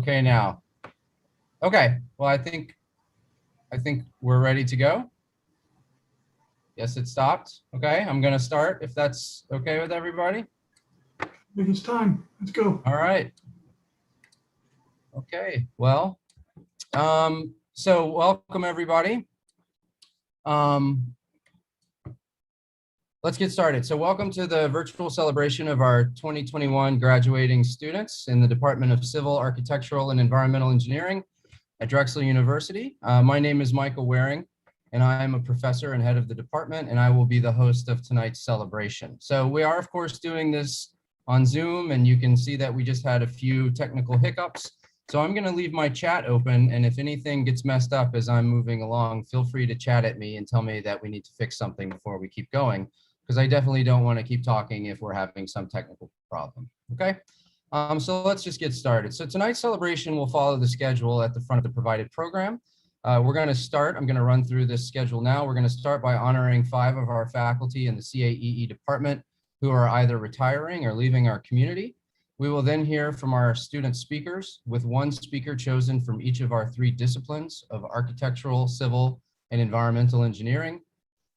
Okay now. Okay, well, I think we're ready to go. Yes, it stopped. Okay, I'm gonna start if that's okay with everybody. I think it's time. Let's go. All right. Okay, well, so welcome everybody. Let's get started. So welcome to the virtual celebration of our 2021 graduating students in the Department of Civil, Architectural, and Environmental Engineering at Drexel University. My name is Michael Waring, and I am a professor and head of the department, and I will be the host of tonight's celebration. So we are, of course, doing this on Zoom, and you can see that we just had a few technical hiccups. So I'm gonna leave my chat open, and if anything gets messed up as I'm moving along, feel free to chat at me and tell me that we need to fix something before we keep going, because I definitely don't want to keep talking if we're having some technical problem, okay? So let's just get started. So tonight's celebration will follow the schedule at the front of the provided program. We're going to start, I'm going to run through this schedule now. We're going to start by honoring 5 of our faculty in the CAEE department who are either retiring or leaving our community. We will then hear from our student speakers, with 1 speaker chosen from each of our 3 disciplines of architectural, civil, and environmental engineering.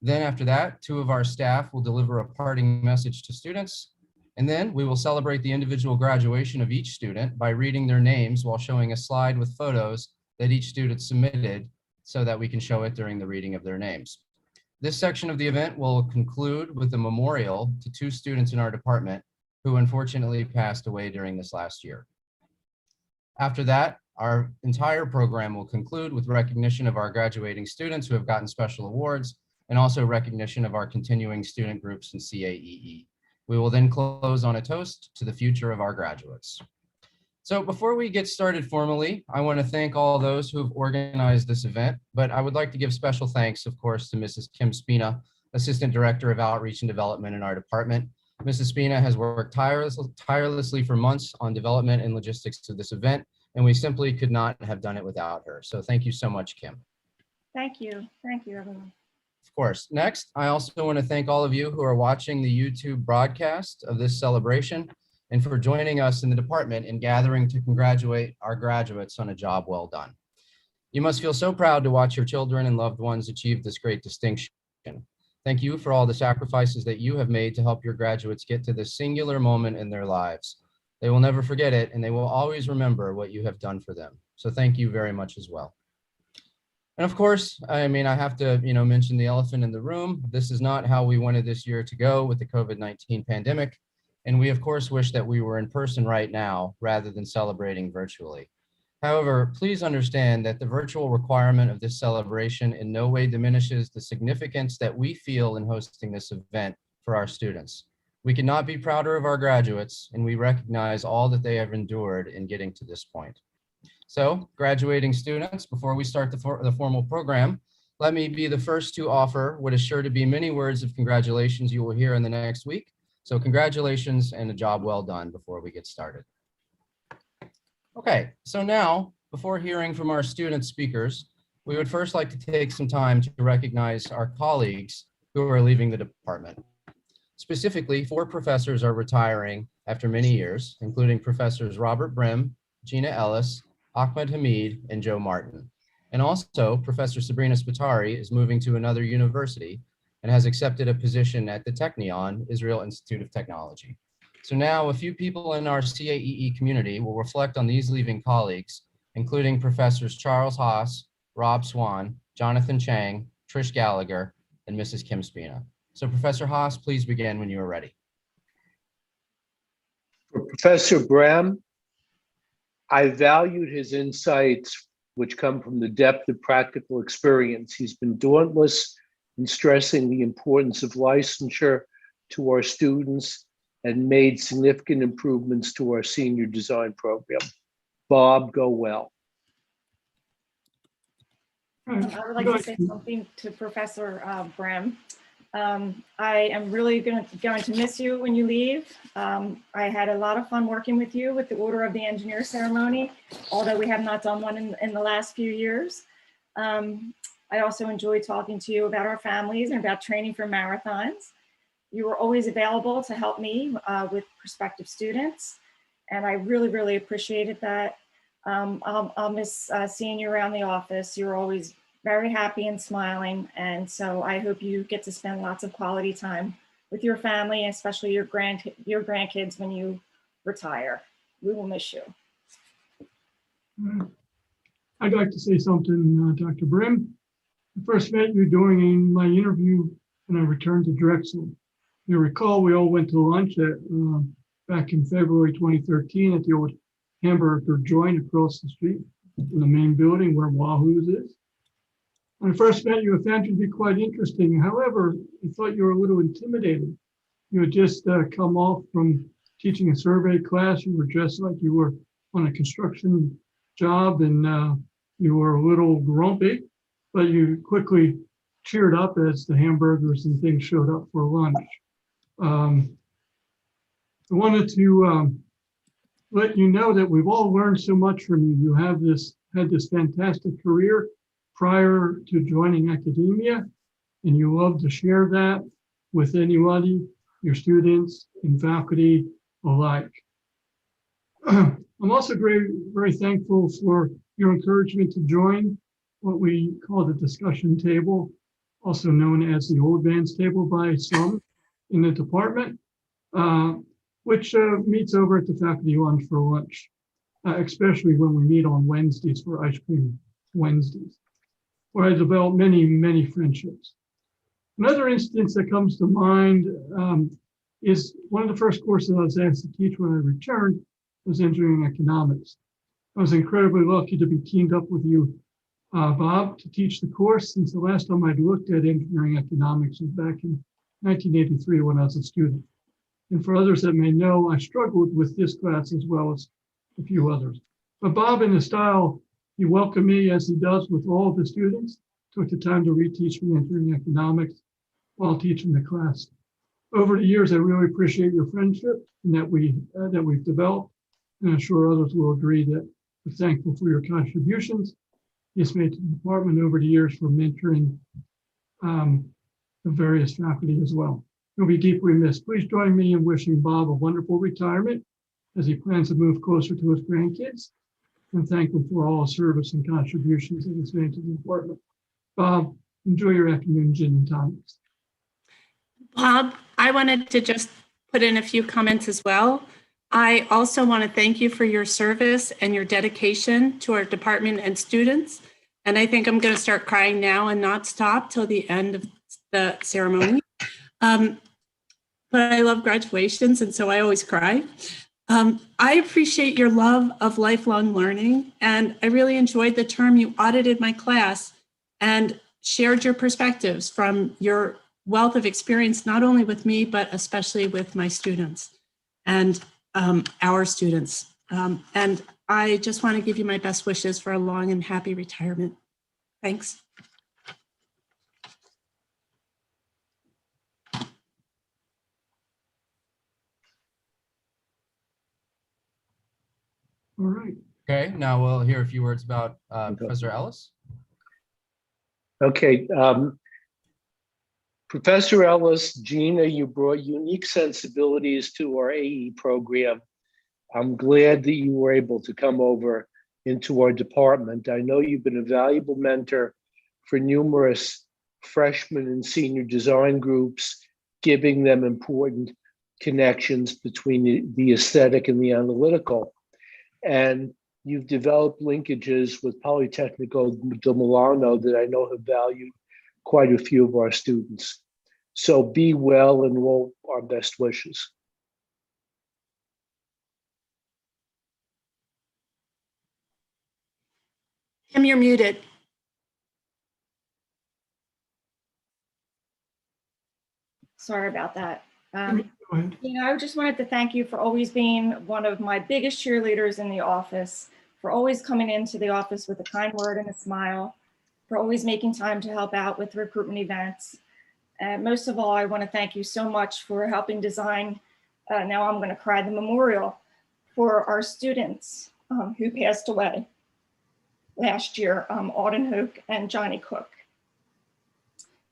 Then after that, 2 of our staff will deliver a parting message to students. And then we will celebrate the individual graduation of each student by reading their names while showing a slide with photos that each student submitted so that we can show it during the reading of their names. This section of the event will conclude with a memorial to 2 students in our department who unfortunately passed away during this last year. After that, our entire program will conclude with recognition of our graduating students who have gotten special awards, and also recognition of our continuing student groups in CAEE. We will then close on a toast to the future of our graduates. So before we get started formally, I want to thank all those who have organized this event, but I would like to give special thanks, of course, to Mrs. Kim Spina, Assistant Director of Outreach and Development in our department. Mrs. Spina has worked tirelessly for months on development and logistics of this event, and we simply could not have done it without her. So thank you so much, Kim. Thank you, everyone. Of course. Next, I also want to thank all of you who are watching the YouTube broadcast of this celebration and for joining us in the department in gathering to congratulate our graduates on a job well done. You must feel so proud to watch your children and loved ones achieve this great distinction. Thank you for all the sacrifices that you have made to help your graduates get to this singular moment in their lives. They will never forget it, and they will always remember what you have done for them. So thank you very much as well. And of course, I mean, I have to, mention the elephant in the room. This is not how we wanted this year to go with the COVID-19 pandemic. And we, of course, wish that we were in person right now rather than celebrating virtually. However, please understand that the virtual requirement of this celebration in no way diminishes the significance that we feel in hosting this event for our students. We could not be prouder of our graduates, and we recognize all that they have endured in getting to this point. So, graduating students, before we start the formal program, let me be the first to offer what is sure to be many words of congratulations you will hear in the next week. So congratulations and a job well done before we get started. Okay, so now, before hearing from our student speakers, we would first like to take some time to recognize our colleagues who are leaving the department. Specifically, 4 professors are retiring after many years, including Professors Robert Brim, Gina Ellis, Ahmed Hamid, and Joe Martin. And also, Professor Sabrina Spitari is moving to another university and has accepted a position at the Technion, Israel Institute of Technology. So now a few people in our CAEE community will reflect on these leaving colleagues, including Professors Charles Haas, Rob Swan, Jonathan Chang, Trish Gallagher, and Mrs. Kim Spina. So Professor Haas, please begin when you are ready. For Professor Bram, I valued his insights, which come from the depth of practical experience. He's been dauntless in stressing the importance of licensure to our students and made significant improvements to our senior design program. Bob, go well. I would like to say something to Professor Bram. I am really going to miss you when you leave. I had a lot of fun working with you with the Order of the Engineer ceremony, although we have not done one in the last few years. I also enjoyed talking to you about our families and about training for marathons. You were always available to help me with prospective students, and I really, really appreciated that. I'll miss seeing you around the office. You're always very happy and smiling. And so I hope you get to spend lots of quality time with your family, especially your grandkids when you retire. We will miss you. I'd like to say something, Dr. Brim. I first met you during my interview when I returned to Drexel. You recall we all went to lunch back in February 2013 at the old hamburger joint across the street in the main building where Wahoo's is. When I first met you, I found you to be quite interesting. However, I thought you were a little intimidating. You had just come off from teaching a survey class. You were dressed like you were on a construction job, and you were a little grumpy, but you quickly cheered up as the hamburgers and things showed up for lunch. I wanted to let you know that we've all learned so much from you. You have had this fantastic career prior to joining academia, and you love to share that with anybody, your students and faculty alike. I'm also very thankful for your encouragement to join what we call the discussion table, also known as the old man's table by some in the department, which meets over at the faculty lounge for lunch, especially when we meet on Wednesdays for ice cream Wednesdays, where I developed many friendships. Another instance that comes to mind is one of the first courses I was asked to teach when I returned was engineering economics. I was incredibly lucky to be teamed up with you, Bob, to teach the course, since the last time I'd looked at engineering economics was back in 1983 when I was a student. And for others that may know, I struggled with this class as well as a few others. But Bob, in his style, he welcomed me as he does with all of the students, took the time to reteach me engineering economics while teaching the class. Over the years, I really appreciate your friendship and that we've developed, and I'm sure others will agree that we're thankful for your contributions he's made to the department over the years for mentoring the various faculty as well. You'll be deeply missed. Please join me in wishing Bob a wonderful retirement as he plans to move closer to his grandkids, and thank him for all his service and contributions that he's made to the department. Bob, enjoy your afternoon gin and tonics. Bob, I wanted to just put in a few comments as well. I also want to thank you for your service and your dedication to our department and students. And I think I'm going to start crying now and not stop till the end of the ceremony. But I love graduations, and so I always cry. I appreciate your love of lifelong learning, and I really enjoyed the term you audited my class and shared your perspectives from your wealth of experience, not only with me, but especially with my students and our students. And I just want to give you my best wishes for a long and happy retirement. Thanks. All right. Okay, now we'll hear a few words about Professor Ellis. Okay. Professor Ellis, Gina, you brought unique sensibilities to our AE program. I'm glad that you were able to come over into our department. I know you've been a valuable mentor for numerous freshman and senior design groups, giving them important connections between the aesthetic and the analytical. And you've developed linkages with Politecnico di Milano that I know have valued quite a few of our students. So be well and roll our best wishes. Tim, you're muted. Sorry about that. Go ahead. I just wanted to thank you for always being one of my biggest cheerleaders in the office, for always coming into the office with a kind word and a smile, for always making time to help out with recruitment events. And most of all, I want to thank you so much for helping design, now I'm going to cry, the memorial for our students who passed away last year, Auden Hoke and Johnny Cook.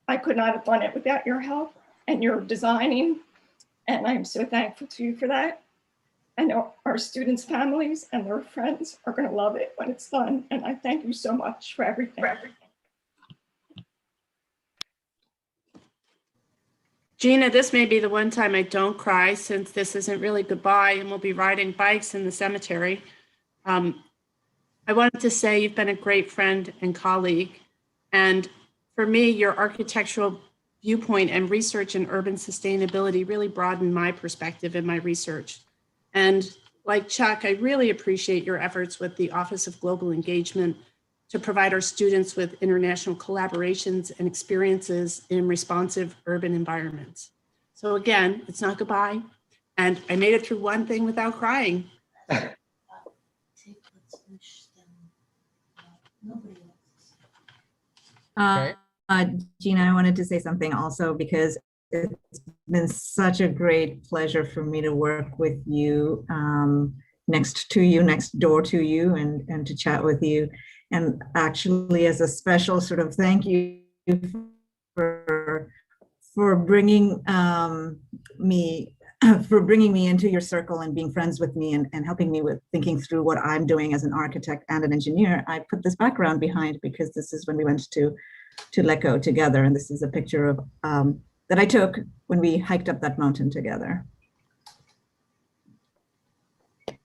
I could not have done it without your help and your designing, and I'm so thankful to you for that. I know our students' families and their friends are going to love it when it's done. And I thank you so much for everything. Gina, this may be the one time I don't cry since this isn't really goodbye and we'll be riding bikes in the cemetery. I wanted to say you've been a great friend and colleague. And for me, your architectural viewpoint and research in urban sustainability really broadened my perspective in my research. And like Chuck, I really appreciate your efforts with the Office of Global Engagement to provide our students with international collaborations and experiences in responsive urban environments. So again, it's not goodbye. And I made it through one thing without crying. Okay. Gina, I wanted to say something also because it's been such a great pleasure for me to work with you, next to you, next door to you, and to chat with you. And actually, as a special sort of thank you for bringing me into your circle and being friends with me and helping me with thinking through what I'm doing as an architect and an engineer, I put this background behind because this is when we went to Lecco together, and this is a picture of that I took when we hiked up that mountain together. Okay,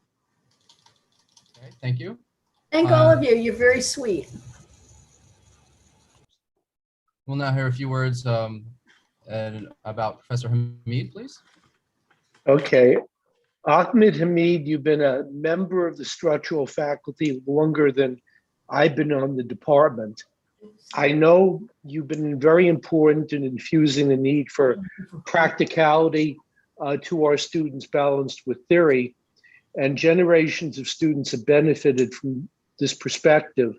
thank you. Thank all of you. You're very sweet. We'll now hear a few words about Professor Hamid, please. Okay. Ahmed Hamid, you've been a member of the structural faculty longer than I've been on the department. I know you've been very important in infusing the need for practicality to our students balanced with theory, and generations of students have benefited from this perspective,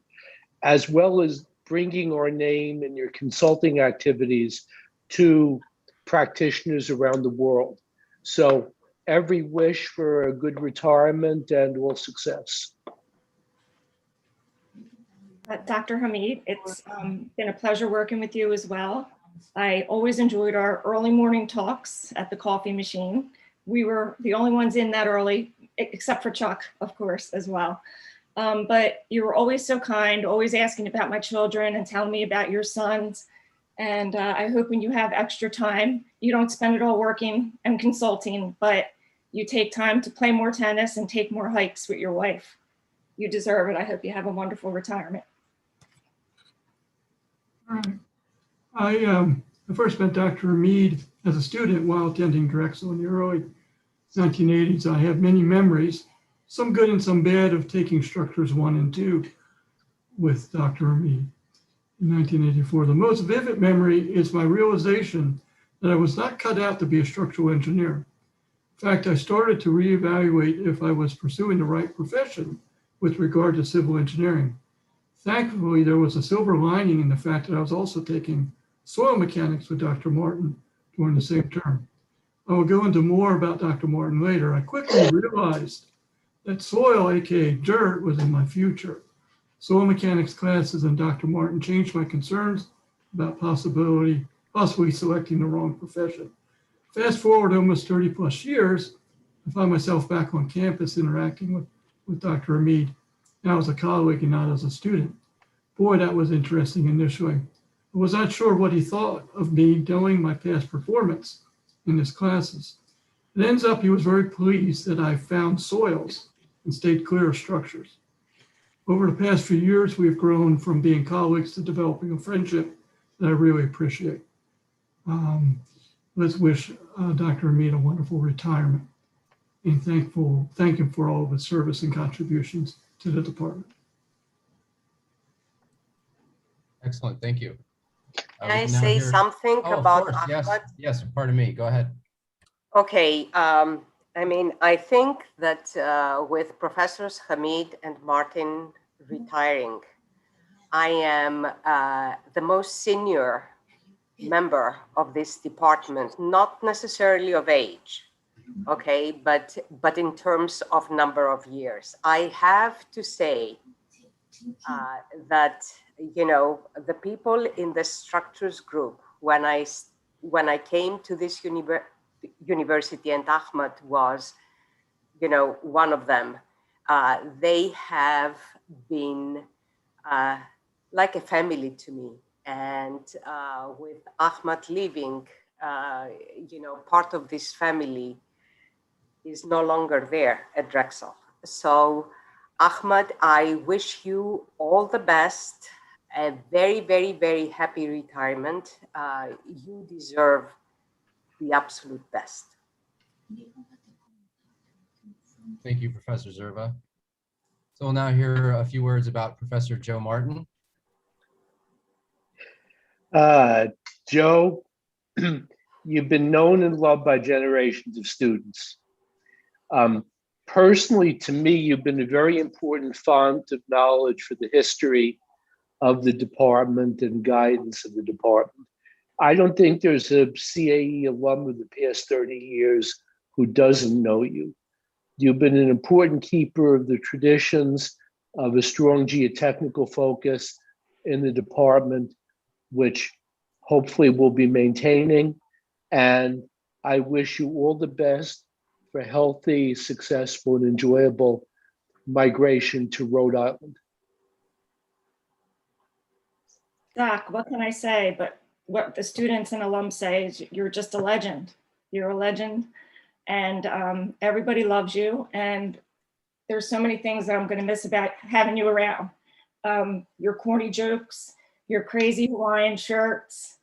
as well as bringing our name and your consulting activities to practitioners around the world. So every wish for a good retirement and all success. Dr. Hamid, it's been a pleasure working with you as well. I always enjoyed our early morning talks at the coffee machine. We were the only ones in that early, except for Chuck, of course, as well. But you were always so kind, always asking about my children and telling me about your sons. And I hope when you have extra time, you don't spend it all working and consulting, but you take time to play more tennis and take more hikes with your wife. You deserve it. I hope you have a wonderful retirement. I first met Dr. Hamid as a student while attending Drexel in the early 1980s. I have many memories, some good and some bad, of taking structures 1 and 2 with Dr. Hamid in 1984. The most vivid memory is my realization that I was not cut out to be a structural engineer. In fact, I started to reevaluate if I was pursuing the right profession with regard to civil engineering. Thankfully, there was a silver lining in the fact that I was also taking soil mechanics with Dr. Martin during the same term. I will go into more about Dr. Martin later. I quickly realized that soil, aka dirt, was in my future. Soil mechanics classes and Dr. Martin changed my concerns about possibly selecting the wrong profession. Fast forward almost 30 plus years, I find myself back on campus interacting with Dr. Hamid, now as a colleague and not as a student. Boy, that was interesting initially. I was not sure what he thought of me knowing my past performance in his classes. It ends up he was very pleased that I found soils and stayed clear of structures. Over the past few years, we've grown from being colleagues to developing a friendship that I really appreciate. Let's wish Dr. Hamid a wonderful retirement and thank him for all of his service and contributions to the department. Excellent, thank you. Can I say something about Ahmed? Yes, yes, pardon me, go ahead. Okay, I mean, I think that with Professors Hamid and Martin retiring, I am the most senior member of this department, not necessarily of age, okay, but in terms of number of years. I have to say that, you know, the people in the structures group, when I came to this university, and Ahmed was you know, one of them. They have been like a family to me. And with Ahmad leaving, you know, part of this family is no longer there at Drexel. So Ahmad, I wish you all the best, a very, very, very happy retirement. You deserve the absolute best. Thank you, Professor Zerva. So we'll now hear a few words about Professor Joe Martin. Joe, you've been known and loved by generations of students. Personally, to me, you've been a very important font of knowledge for the history of the department and guidance of the department. I don't think there's a CAE alum of the past 30 years who doesn't know you. You've been an important keeper of the traditions of a strong geotechnical focus in the department, which hopefully we'll be maintaining. And I wish you all the best for healthy, successful, and enjoyable migration to Rhode Island. Doc, what can I say? But what the students and alums say is you're just a legend. You're a legend, and everybody loves you. And there's so many things that I'm going to miss about having you around. Your corny jokes, your crazy Hawaiian shirts,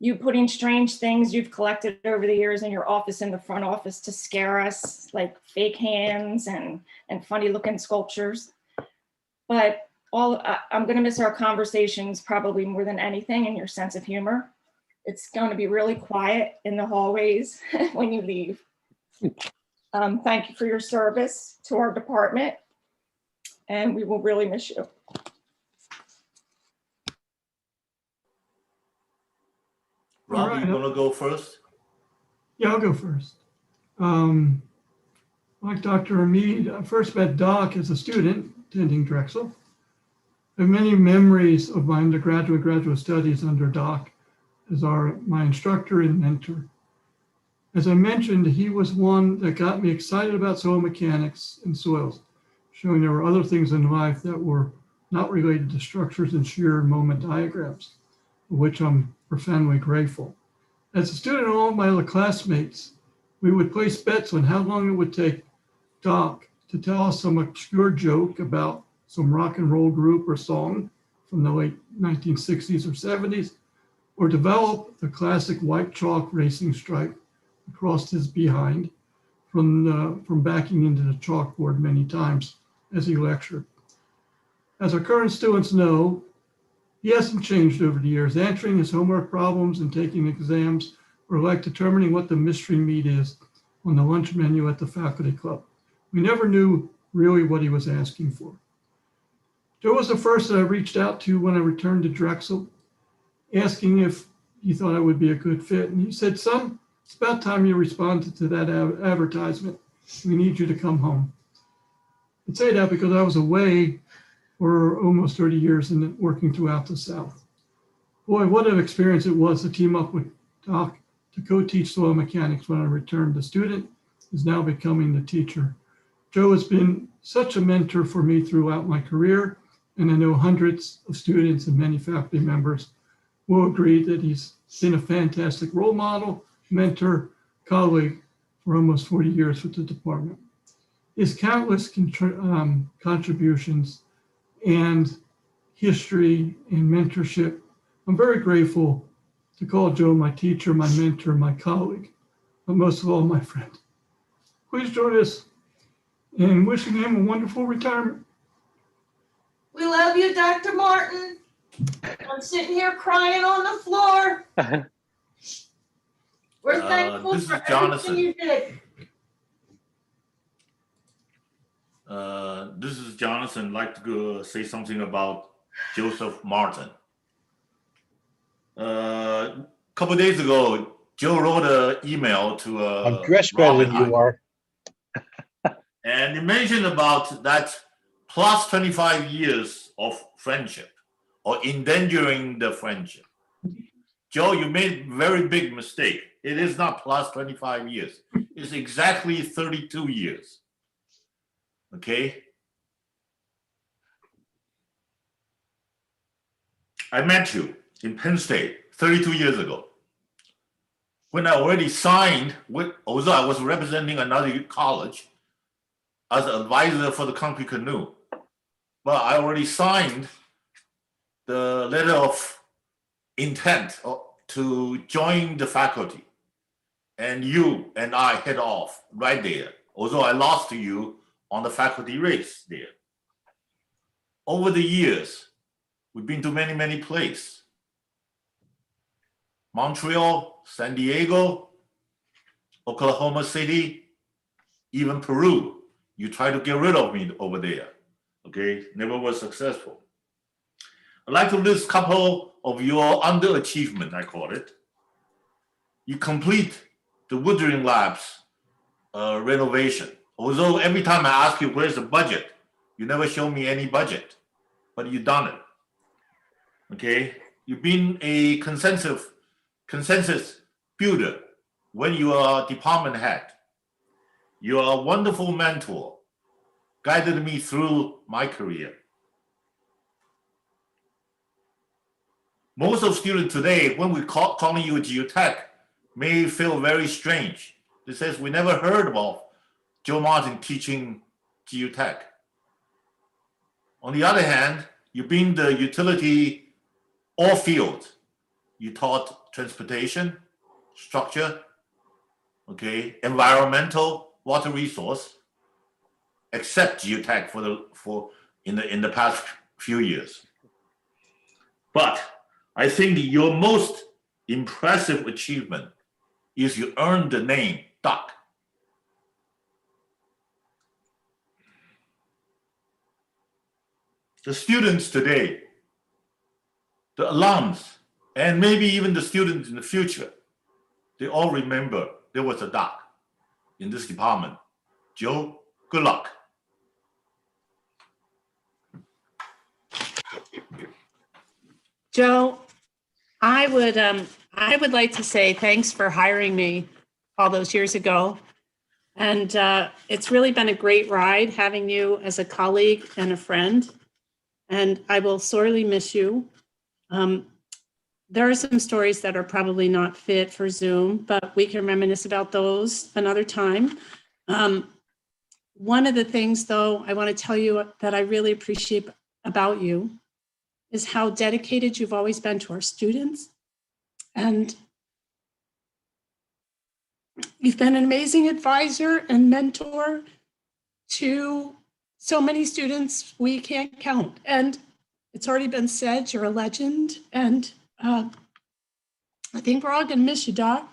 you putting strange things you've collected over the years in your office, in the front office, to scare us, like fake hands and funny looking sculptures. But I'm going to miss our conversations probably more than anything, and your sense of humor. It's going to be really quiet in the hallways when you leave. Thank you for your service to our department, and we will really miss you. All Rob, right. you want to go first? Yeah, I'll go first. Like Dr. Hamid, I first met Doc as a student attending Drexel. I have many memories of my undergraduate and graduate studies under Doc as my instructor and mentor. As I mentioned, he was one that got me excited about soil mechanics and soils, showing there were other things in life that were not related to structures and shear moment diagrams, for which I'm profoundly grateful. As a student and all of my other classmates, we would place bets on how long it would take Doc to tell us some obscure joke about some rock and roll group or song from the late 1960s or 70s, or develop the classic white chalk racing stripe across his behind from backing into the chalkboard many times as he lectured. As our current students know, he hasn't changed over the years. Answering his homework problems and taking exams were like determining what the mystery meat is on the lunch menu at the faculty club. We never knew really what he was asking for. Joe was the first that I reached out to when I returned to Drexel, asking if he thought I would be a good fit. And he said, "Son, it's about time you responded to that advertisement. We need you to come home." I'd say that because I was away for almost 30 years and working throughout the South. Boy, what an experience it was to team up with Doc to co-teach soil mechanics when I returned. The student is now becoming the teacher. Joe has been such a mentor for me throughout my career, and I know hundreds of students and many faculty members will agree that he's been a fantastic role model, mentor, colleague for almost 40 years with the department. His countless contributions and history and mentorship, I'm very grateful to call Joe my teacher, my mentor, my colleague, but most of all, my friend. Please join us in wishing him a wonderful retirement. We love you, Dr. Martin. I'm sitting here crying on the floor. We're thankful this for is Jonathan. everything you did. This is Jonathan. I'd like to say something about Joseph Martin. A couple of days ago, Joe wrote an email to I'm dressed better than you are. And he mentioned about that plus 25 years of friendship or endangering the friendship. Joe, you made a very big mistake. It is not plus 25 years. It's exactly 32 years. Okay. I met you in Penn State 32 years ago, when I already signed although I was representing another college as an advisor for the Concrete Canoe, but I already signed the letter of intent to join the faculty. And you and I head off right there, although I lost to you on the faculty race there. Over the years, we've been to many, many places. Montreal, San Diego, Oklahoma City, even Peru. You tried to get rid of me over there, okay? Never was successful. I'd like to list a couple of your underachievement, I call it. You complete the Woodring Labs renovation. Although every time I ask you where's the budget, you never show me any budget, but you've done it, okay? You've been a consensus builder when you are department head. You are a wonderful mentor, guided me through my career. Most of students today, when we calling you a geotech, may feel very strange. It says we never heard about Joe Martin teaching geotech. On the other hand, you've been the utility all fields. You taught transportation, structure, okay, environmental, water resource, except geotech in the past few years. But I think your most impressive achievement is you earned the name Doc. The students today, the alums, and maybe even the students in the future, they all remember there was a Doc in this department. Joe, good luck. Joe, I would like to say thanks for hiring me all those years ago. And it's really been a great ride having you as a colleague and a friend. And I will sorely miss you. There are some stories that are probably not fit for Zoom, but we can reminisce about those another time. One of the things, though, I want to tell you that I really appreciate about you is how dedicated you've always been to our students. And you've been an amazing advisor and mentor to so many students we can't count. And it's already been said, you're a legend. And I think we're all going to miss you, Doc.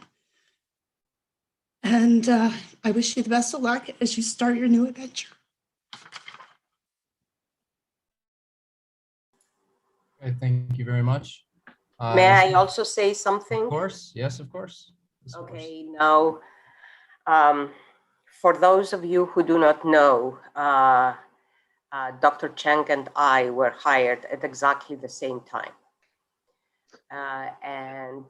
And I wish you the best of luck as you start your new adventure. Okay, thank you very much. May I also say something? Of course, yes, of course. Yes, of course. Okay, now, for those of you who do not know, Dr. Cheng and I were hired at exactly the same time. And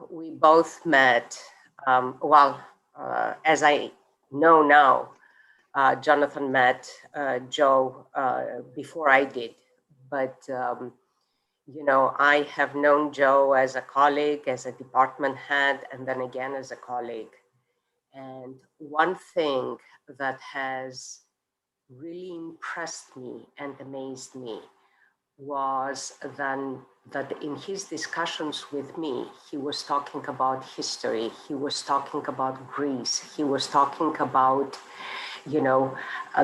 we both met, as I know now, Jonathan met Joe before I did, but you know, I have known Joe as a colleague, as a department head, and then again as a colleague. And one thing that has really impressed me and amazed me was then that in his discussions with me, he was talking about history, he was talking about Greece, he was talking about, you know,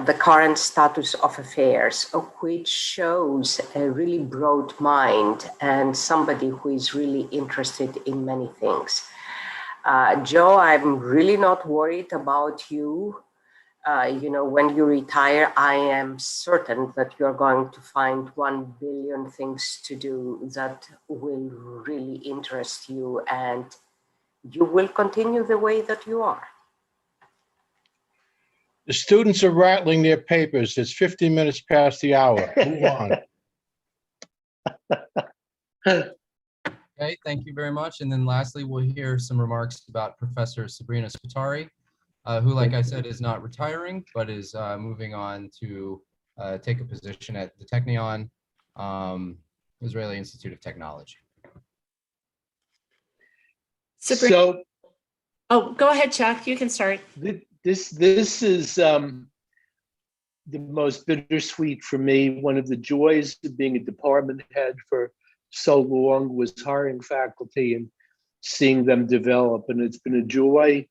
the current status of affairs, which shows a really broad mind and somebody who is really interested in many things. Joe, I'm really not worried about you. You know, when you retire, I am certain that you're going to find 1 billion things to do that will really interest you, and you will continue the way that you are. The students are rattling their papers. It's 15 minutes past the hour. Move on. Okay, thank you very much. And then lastly, we'll hear some remarks about Professor Sabrina Spitari. who, like I said, is not retiring, but is moving on to take a position at the Technion, Israeli Institute of Technology. Sabrina, So oh, go ahead, Chuck. You can start. this is the most bittersweet for me. One of the joys of being a department head for so long was hiring faculty and seeing them develop. And it's been a joy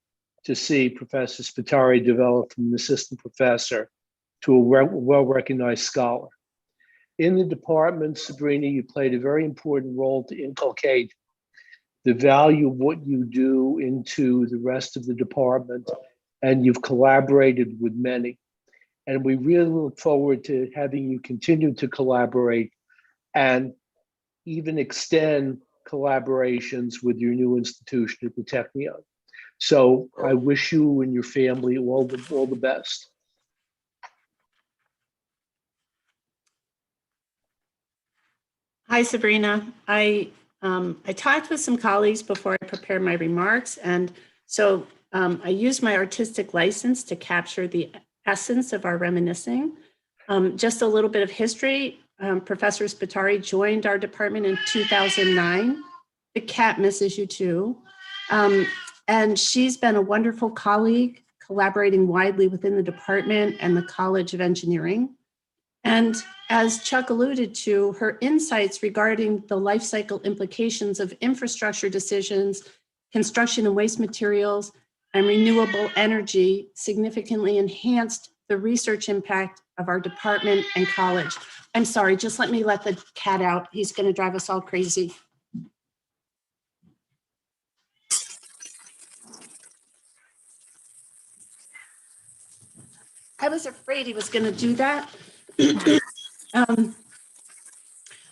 to see Professor Spitari develop from an assistant professor to a well-recognized scholar. In the department, Sabrina, you played a very important role to inculcate the value of what you do into the rest of the department, and you've collaborated with many. And we really look forward to having you continue to collaborate and even extend collaborations with your new institution at the Technion. So I wish you and your family all the best. Hi, Sabrina. I talked with some colleagues before I prepared my remarks, and so I used my artistic license to capture the essence of our reminiscing. Just a little bit of history. Professor Spitari joined our department in 2009. The cat misses you too. And she's been a wonderful colleague, collaborating widely within the department and the College of Engineering. And as Chuck alluded to, her insights regarding the life cycle implications of infrastructure decisions, construction and waste materials, and renewable energy significantly enhanced the research impact of our department and college. I'm sorry, just let me let the cat out. He's going to drive us all crazy. I was afraid he was going to do that.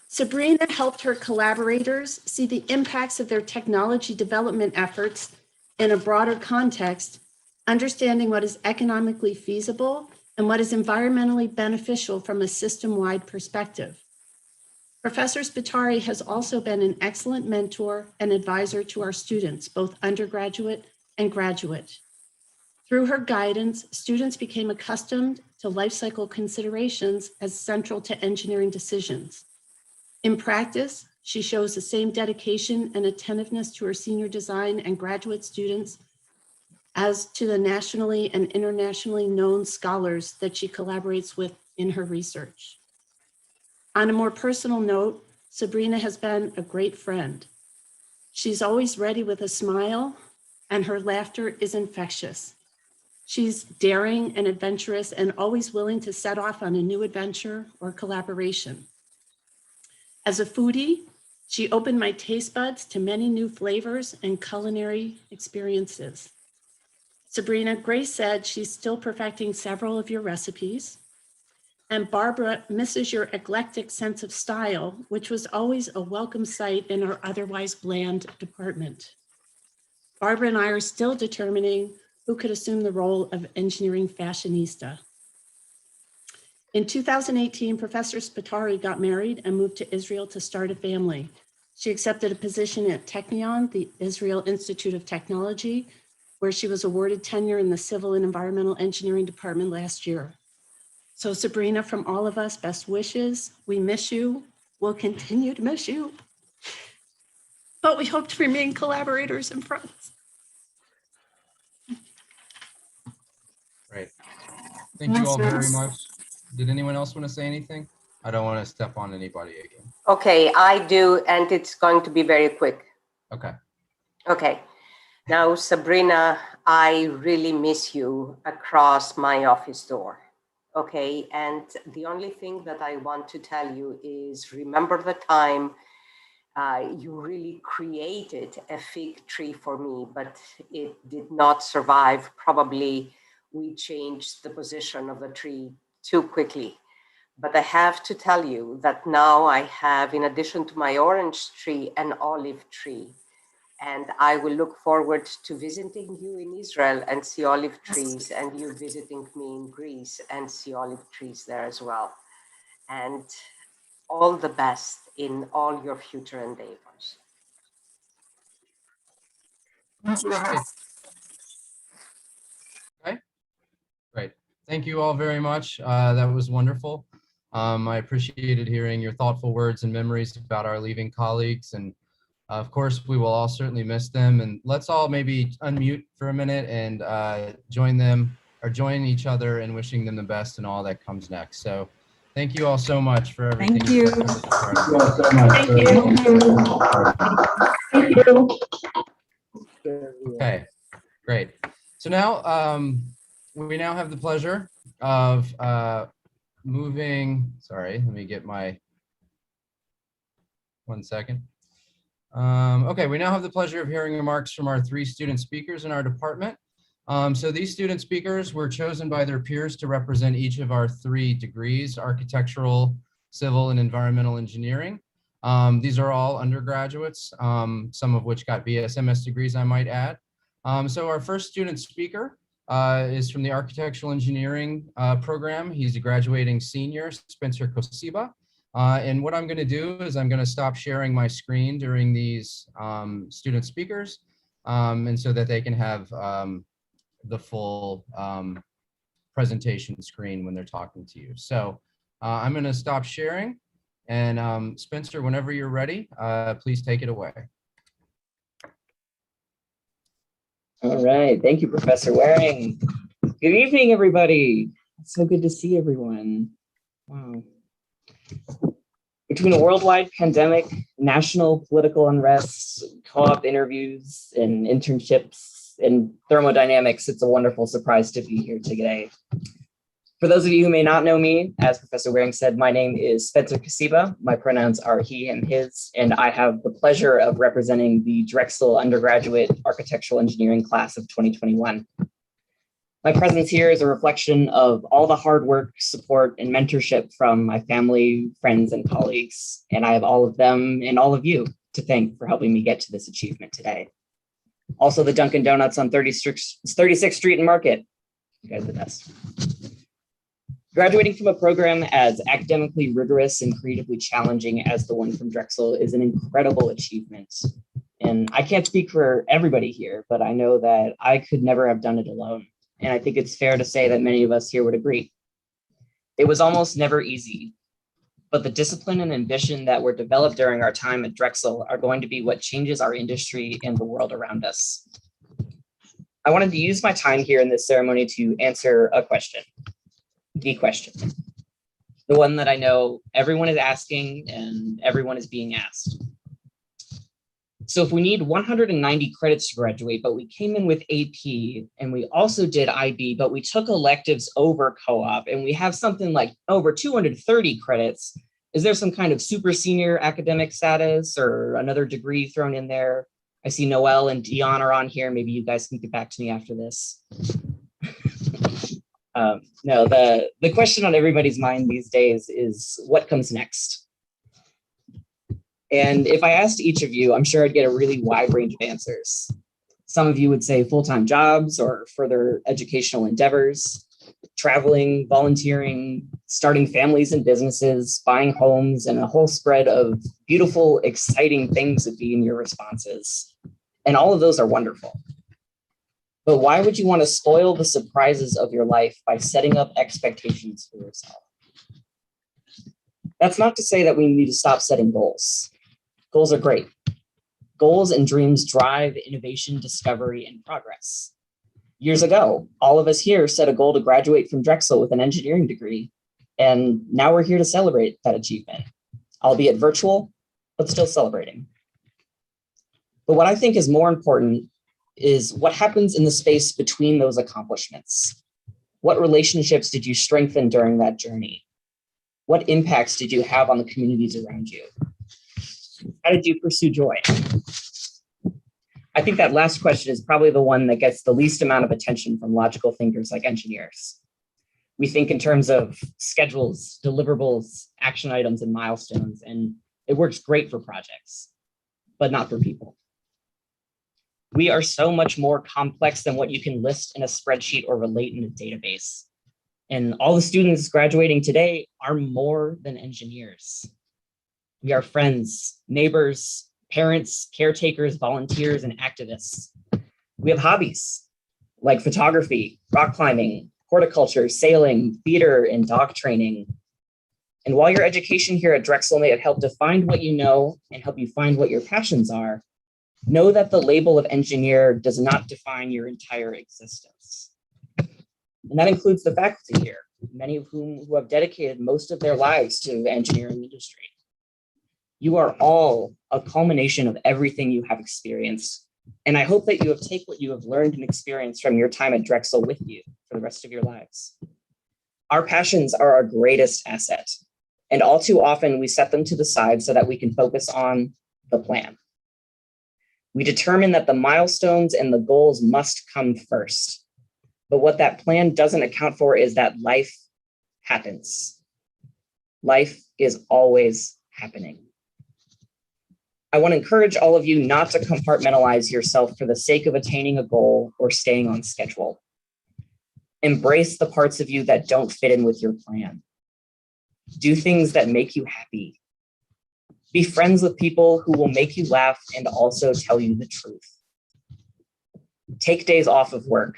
Sabrina helped her collaborators see the impacts of their technology development efforts in a broader context, understanding what is economically feasible and what is environmentally beneficial from a system-wide perspective. Professor Spitari has also been an excellent mentor and advisor to our students, both undergraduate and graduate. Through her guidance, students became accustomed to life cycle considerations as central to engineering decisions. In practice, she shows the same dedication and attentiveness to her senior design and graduate students as to the nationally and internationally known scholars that she collaborates with in her research. On a more personal note, Sabrina has been a great friend. She's always ready with a smile, and her laughter is infectious. She's daring and adventurous and always willing to set off on a new adventure or collaboration. As a foodie, she opened my taste buds to many new flavors and culinary experiences. Sabrina, Grace said she's still perfecting several of your recipes. And Barbara misses your eclectic sense of style, which was always a welcome sight in our otherwise bland department. Barbara and I are still determining who could assume the role of engineering fashionista. In 2018, Professor Spitari got married and moved to Israel to start a family. She accepted a position at Technion, the Israel Institute of Technology, where she was awarded tenure in the Civil and Environmental Engineering Department last year. So Sabrina, from all of us, best wishes. We miss you. We'll continue to miss you. But we hope to remain collaborators and friends. Great. Thank you all very much. Did anyone else want to say anything? I don't want to step on anybody again. Okay, I do, and it's going to be very quick. Okay. Okay. Now, Sabrina, I really miss you across my office door. Okay, and the only thing that I want to tell you is remember the time you really created a fig tree for me, but it did not survive. Probably we changed the position of the tree too quickly. But I have to tell you that now I have, in addition to my orange tree, an olive tree. And I will look forward to visiting you in Israel and see olive trees, and you visiting me in Greece and see olive trees there as well. And all the best in all your future endeavors. Great. Thank you all very much. That was wonderful. I appreciated hearing your thoughtful words and memories about our leaving colleagues. And of course, we will all certainly miss them. And let's all maybe unmute for a minute and join them or join each other in wishing them the best in all that comes next. So thank you all so much for everything. Thank you. Thank you. Okay, great. So now we now have the pleasure of moving, sorry, let me get my, 1 second. Okay, we now have the pleasure of hearing remarks from our 3 student speakers in our department. So these student speakers were chosen by their peers to represent each of our 3 degrees: architectural, civil, and environmental engineering. These are all undergraduates, some of which got BSMS degrees, I might add. So our first student speaker is from the architectural engineering program. He's a graduating senior, Spencer Kosiba. And what I'm going to do is I'm going to stop sharing my screen during these student speakers, and so that they can have the full presentation screen when they're talking to you. So I'm going to stop sharing, and Spencer, whenever you're ready, please take it away. All right, thank you, Professor Waring. Good evening, everybody. It's so good to see everyone. Wow. Between a worldwide pandemic, national political unrest, co-op interviews, and internships, and thermodynamics, it's a wonderful surprise to be here today. For those of you who may not know me, as Professor Waring said, my name is Spencer Kasiba. My pronouns are he and his, and I have the pleasure of representing the Drexel undergraduate architectural engineering class of 2021. My presence here is a reflection of all the hard work, support, and mentorship from my family, friends, and colleagues, and I have all of them and all of you to thank for helping me get to this achievement today. Also, the Dunkin' Donuts on 36th Street and Market. You guys are the best. Graduating from a program as academically rigorous and creatively challenging as the one from Drexel is an incredible achievement. And I can't speak for everybody here, but I know that I could never have done it alone. And I think it's fair to say that many of us here would agree. It was almost never easy, but the discipline and ambition that were developed during our time at Drexel are going to be what changes our industry and the world around us. I wanted to use my time here in this ceremony to answer a question. The question, the one that I know everyone is asking and everyone is being asked. So if we need 190 credits to graduate, but we came in with AP and we also did IB, but we took electives over co-op and we have something like over 230 credits, is there some kind of super senior academic status or another degree thrown in there? I see Noel and Dion are on here. Maybe you guys can get back to me after this. No, the question on everybody's mind these days is what comes next? And if I asked each of you, I'm sure I'd get a really wide range of answers. Some of you would say full-time jobs or further educational endeavors, traveling, volunteering, starting families and businesses, buying homes, and a whole spread of beautiful, exciting things would be in your responses. And all of those are wonderful. But why would you want to spoil the surprises of your life by setting up expectations for yourself? That's not to say that we need to stop setting goals. Goals are great. Goals and dreams drive innovation, discovery, and progress. Years ago, all of us here set a goal to graduate from Drexel with an engineering degree, and now we're here to celebrate that achievement, albeit virtual, but still celebrating. But what I think is more important is what happens in the space between those accomplishments. What relationships did you strengthen during that journey? What impacts did you have on the communities around you? How did you pursue joy? I think that last question is probably the one that gets the least amount of attention from logical thinkers like engineers. We think in terms of schedules, deliverables, action items, and milestones, and it works great for projects, but not for people. We are so much more complex than what you can list in a spreadsheet or relate in a database. And all the students graduating today are more than engineers. We are friends, neighbors, parents, caretakers, volunteers, and activists. We have hobbies like photography, rock climbing, horticulture, sailing, theater, and dog training. And while your education here at Drexel may have helped define what you know and help you find what your passions are, know that the label of engineer does not define your entire existence. And that includes the faculty here, many of whom have dedicated most of their lives to the engineering industry. You are all a culmination of everything you have experienced. And I hope that you have taken what you have learned and experienced from your time at Drexel with you for the rest of your lives. Our passions are our greatest asset. And all too often we set them to the side so that we can focus on the plan. We determine that the milestones and the goals must come first. But what that plan doesn't account for is that life happens. Life is always happening. I want to encourage all of you not to compartmentalize yourself for the sake of attaining a goal or staying on schedule. Embrace the parts of you that don't fit in with your plan. Do things that make you happy. Be friends with people who will make you laugh and also tell you the truth. Take days off of work.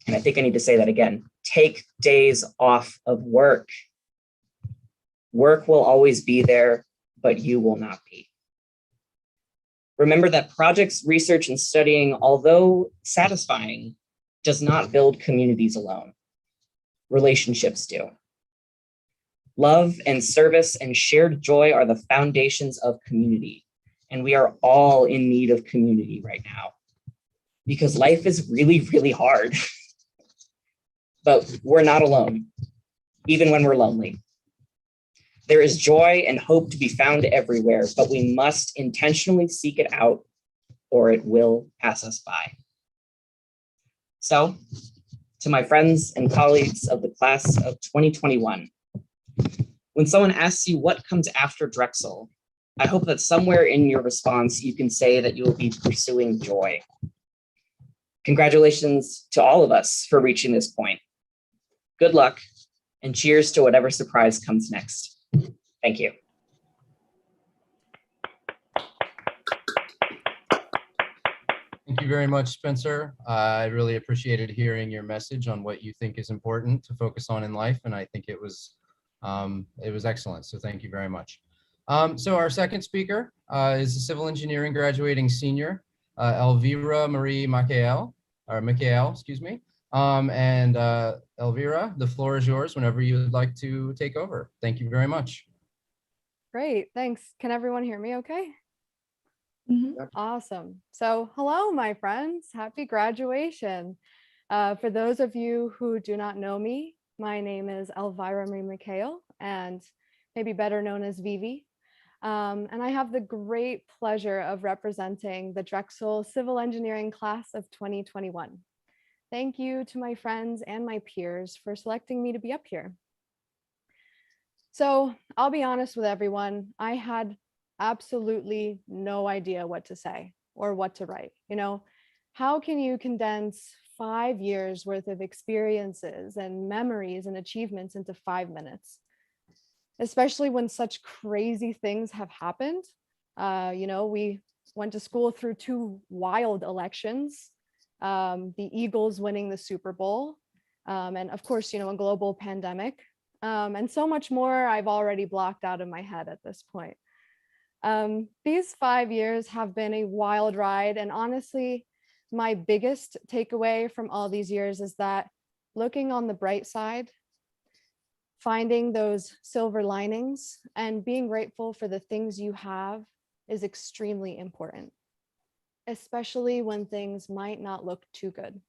And I think I need to say that again. Take days off of work. Work will always be there, but you will not be. Remember that projects, research, and studying, although satisfying, does not build communities alone. Relationships do. Love and service and shared joy are the foundations of community. And we are all in need of community right now because life is really, really hard. But we're not alone, even when we're lonely. There is joy and hope to be found everywhere, but we must intentionally seek it out or it will pass us by. So, to my friends and colleagues of the class of 2021, when someone asks you what comes after Drexel, I hope that somewhere in your response, you can say that you will be pursuing joy. Congratulations to all of us for reaching this point. Good luck and cheers to whatever surprise comes next. Thank you. Thank you very much, Spencer. I really appreciated hearing your message on what you think is important to focus on in life, and I think it was excellent. So thank you very much. So our second speaker is a civil engineering graduating senior, Elvira Marie Michael, excuse me. And Elvira, the floor is yours whenever you would like to take over. Thank you very much. Great, thanks. Can everyone hear me okay? Mhm. Awesome. So hello, my friends. Happy graduation. For those of you who do not know me, my name is Elvira Marie Michael, and maybe better known as Vivi. And I have the great pleasure of representing the Drexel Civil Engineering class of 2021. Thank you to my friends and my peers for selecting me to be up here. So I'll be honest with everyone, I had absolutely no idea what to say or what to write. You know, how can you condense 5 years worth of experiences and memories and achievements into 5 minutes? Especially when such crazy things have happened. You know, we went to school through 2 wild elections, the Eagles winning the Super Bowl, and of course, you know, a global pandemic, and so much more I've already blocked out of my head at this point. These 5 years have been a wild ride, and honestly, my biggest takeaway from all these years is that looking on the bright side, finding those silver linings, and being grateful for the things you have is extremely important, especially when things might not look too good.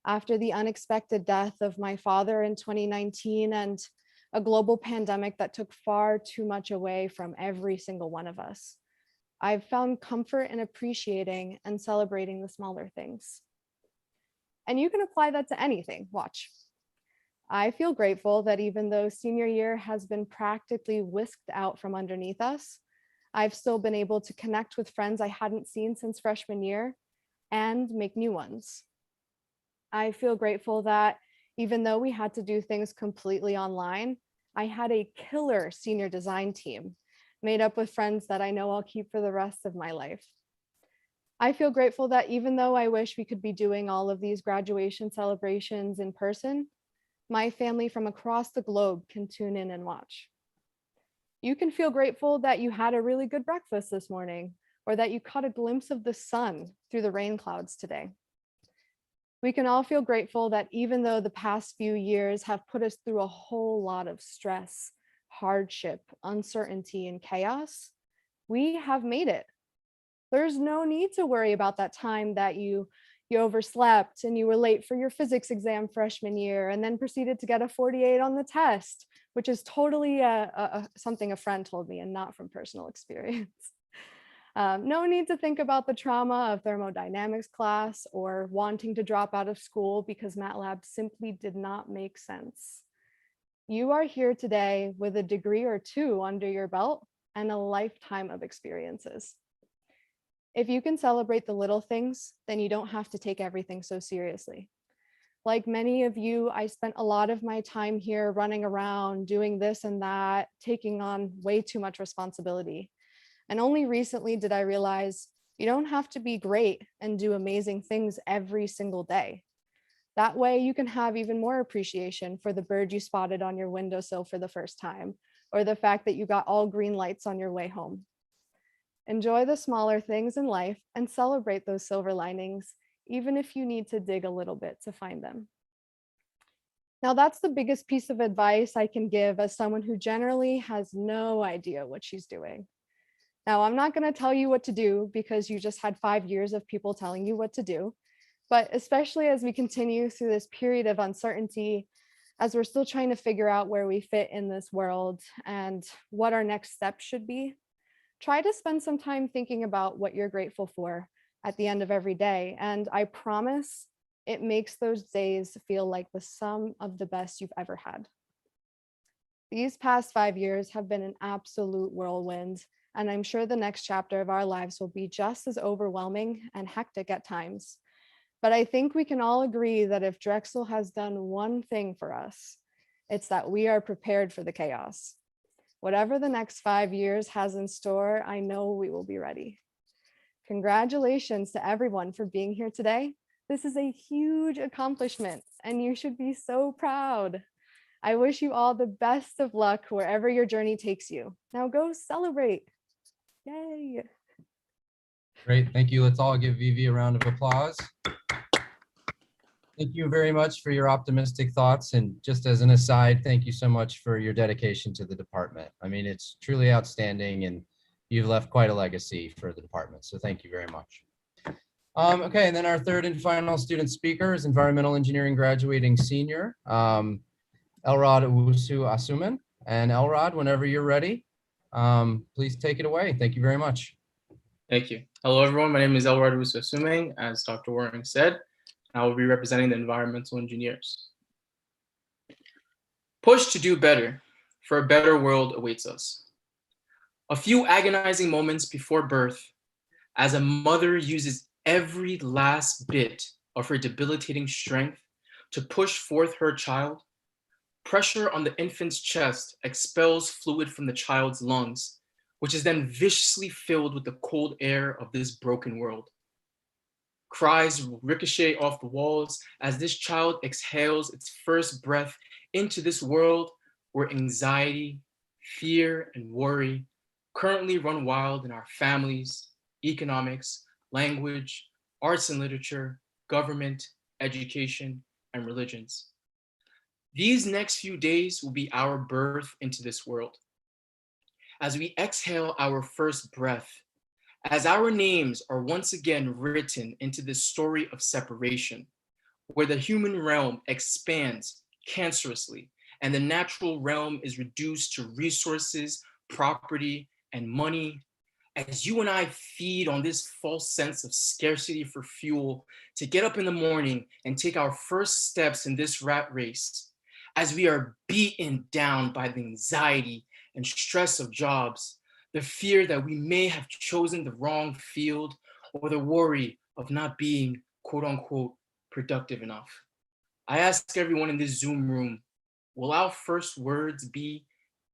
After the unexpected death of my father in 2019 and a global pandemic that took far too much away from every single one of us, I've found comfort in appreciating and celebrating the smaller things. And you can apply that to anything. Watch. I feel grateful that even though senior year has been practically whisked out from underneath us, I've still been able to connect with friends I hadn't seen since freshman year and make new ones. I feel grateful that even though we had to do things completely online, I had a killer senior design team made up with friends that I know I'll keep for the rest of my life. I feel grateful that even though I wish we could be doing all of these graduation celebrations in person, my family from across the globe can tune in and watch. You can feel grateful that you had a really good breakfast this morning, or that you caught a glimpse of the sun through the rain clouds today. We can all feel grateful that even though the past few years have put us through a whole lot of stress, hardship, uncertainty, and chaos, we have made it. There's no need to worry about that time that you overslept and you were late for your physics exam freshman year and then proceeded to get a 48 on the test, which is totally something a friend told me and not from personal experience. No need to think about the trauma of thermodynamics class or wanting to drop out of school because MATLAB simply did not make sense. You are here today with a degree or two under your belt and a lifetime of experiences. If you can celebrate the little things, then you don't have to take everything so seriously. Like many of you, I spent a lot of my time here running around, doing this and that, taking on way too much responsibility. And only recently did I realize you don't have to be great and do amazing things every single day. That way you can have even more appreciation for the bird you spotted on your windowsill for the first time, or the fact that you got all green lights on your way home. Enjoy the smaller things in life and celebrate those silver linings, even if you need to dig a little bit to find them. Now, that's the biggest piece of advice I can give as someone who generally has no idea what she's doing. Now, I'm not going to tell you what to do because you just had 5 years of people telling you what to do, but especially as we continue through this period of uncertainty, as we're still trying to figure out where we fit in this world and what our next steps should be, try to spend some time thinking about what you're grateful for at the end of every day. And I promise it makes those days feel like the sum of the best you've ever had. These past 5 years have been an absolute whirlwind, and I'm sure the next chapter of our lives will be just as overwhelming and hectic at times. But I think we can all agree that if Drexel has done one thing for us, it's that we are prepared for the chaos. Whatever the next 5 years has in store, I know we will be ready. Congratulations to everyone for being here today. This is a huge accomplishment, and you should be so proud. I wish you all the best of luck wherever your journey takes you. Now go celebrate. Yay. Great, thank you. Let's all give Vivi a round of applause. Thank you very much for your optimistic thoughts. And just as an aside, thank you so much for your dedication to the department. I mean, it's truly outstanding and you've left quite a legacy for the department. So thank you very much. Okay, and then our third and final student speaker is environmental engineering graduating senior, Elrod Owusu Asuman. And Elrod, whenever you're ready, please take it away. Thank you very much. Thank you. Hello, everyone. My name is Elrod Owusu Asuman, as Dr. Waring said. I will be representing the environmental engineers. Push to do better, for a better world awaits us. A few agonizing moments before birth, as a mother uses every last bit of her debilitating strength to push forth her child, pressure on the infant's chest expels fluid from the child's lungs, which is then viciously filled with the cold air of this broken world. Cries ricochet off the walls as this child exhales its first breath into this world where anxiety, fear, and worry currently run wild in our families, economics, language, arts and literature, government, education, and religions. These next few days will be our birth into this world. As we exhale our first breath, as our names are once again written into this story of separation, where the human realm expands cancerously and the natural realm is reduced to resources, property, and money, as you and I feed on this false sense of scarcity for fuel to get up in the morning and take our first steps in this rat race, as we are beaten down by the anxiety and stress of jobs, the fear that we may have chosen the wrong field, or the worry of not being quote unquote productive enough. I ask everyone in this Zoom room, will our first words be,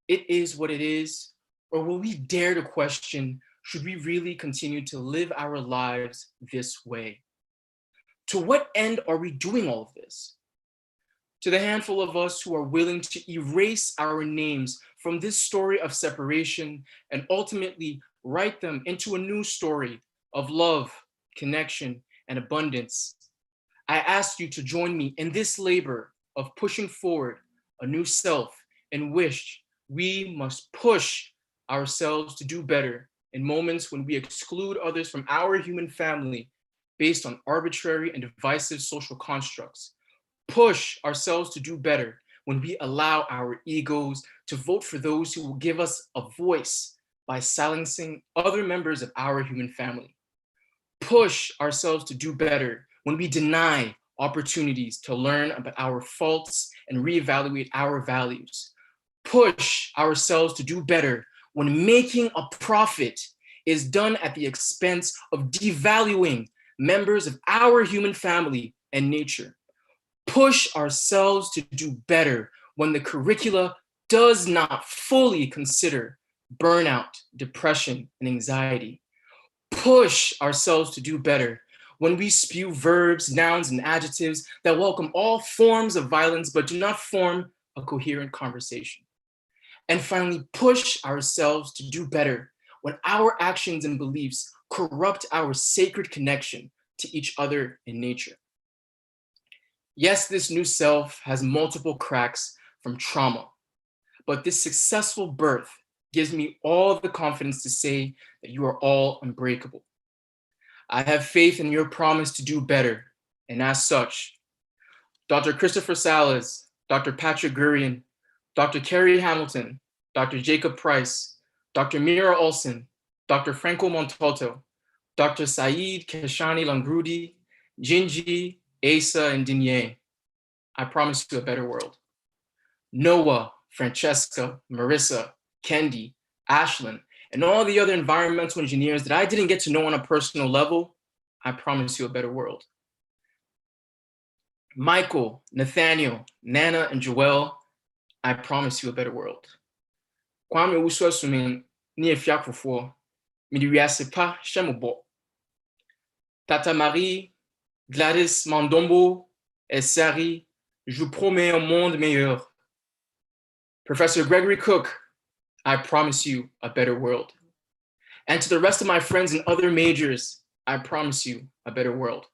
"It is what it is," or will we dare to question should we really continue to live our lives this way? To what end are we doing all of this? To the handful of us who are willing to erase our names from this story of separation and ultimately write them into a new story of love, connection, and abundance, I ask you to join me in this labor of pushing forward a new self in which we must push ourselves to do better in moments when we exclude others from our human family based on arbitrary and divisive social constructs. Push ourselves to do better when we allow our egos to vote for those who will give us a voice by silencing other members of our human family. Push ourselves to do better when we deny opportunities to learn about our faults and reevaluate our values. Push ourselves to do better when making a profit is done at the expense of devaluing members of our human family and nature. Push ourselves to do better when the curricula does not fully consider burnout, depression, and anxiety. Push ourselves to do better when we spew verbs, nouns, and adjectives that welcome all forms of violence but do not form a coherent conversation. And finally, push ourselves to do better when our actions and beliefs corrupt our sacred connection to each other in nature. Yes, this new self has multiple cracks from trauma, but this successful birth gives me all the confidence to say that you are all unbreakable. I have faith in your promise to do better, and as such, Dr. Christopher Salas, Dr. Patrick Gurian, Dr. Kerry Hamilton, Dr. Jacob Price, Dr. Mira Olson, Dr. Franco Montalto, Dr. Saeed Keshani Langrudi, Jinji, Asa, and Digne, I promise you a better world. Noah, Francesca, Marissa, Kendi, Ashlyn, and all the other environmental engineers that I didn't get to know on a personal level, I promise you a better world. Michael, Nathaniel, Nana, and Joel, I promise you a better world. Kwame Uswasumin, ni efiakufo, midiwiasepa shemubo. Tata Marie, Gladys Mandombo, et Sari, je vous promets un monde meilleur. Professor Gregory Cook, I promise you a better world. And to the rest of my friends in other majors, I promise you a better world.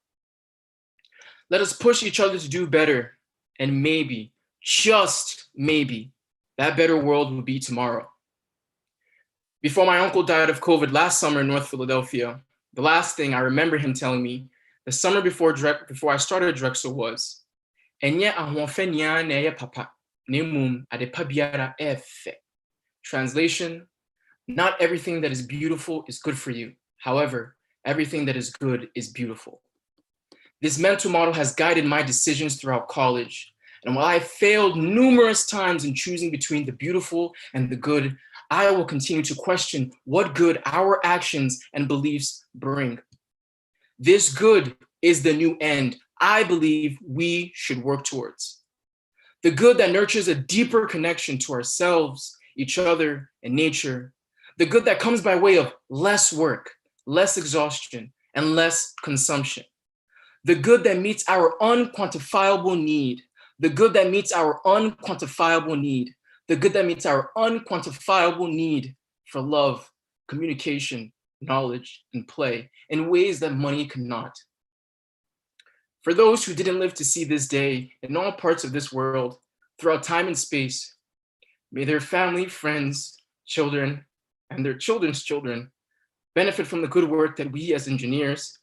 Let us push each other to do better, and maybe, just maybe, that better world will be tomorrow. Before my uncle died of COVID last summer in North Philadelphia, the last thing I remember him telling me the summer before I started Drexel was, "Enye ahoɔfɛ nyinaa na ɛyɛ papa, na mmom ade pa biara ɛyɛ fɛ." Translation, not everything that is beautiful is good for you. However, everything that is good is beautiful. This mental model has guided my decisions throughout college. And while I failed numerous times in choosing between the beautiful and the good, I will continue to question what good our actions and beliefs bring. This good is the new end I believe we should work towards. The good that nurtures a deeper connection to ourselves, each other, and nature. The good that comes by way of less work, less exhaustion, and less consumption. The good that meets our unquantifiable need. The good that meets our unquantifiable need. The good that meets our unquantifiable need for love, communication, knowledge, and play in ways that money cannot. For those who didn't live to see this day in all parts of this world, throughout time and space, may their family, friends, children, and their children's children benefit from the good work that we as engineers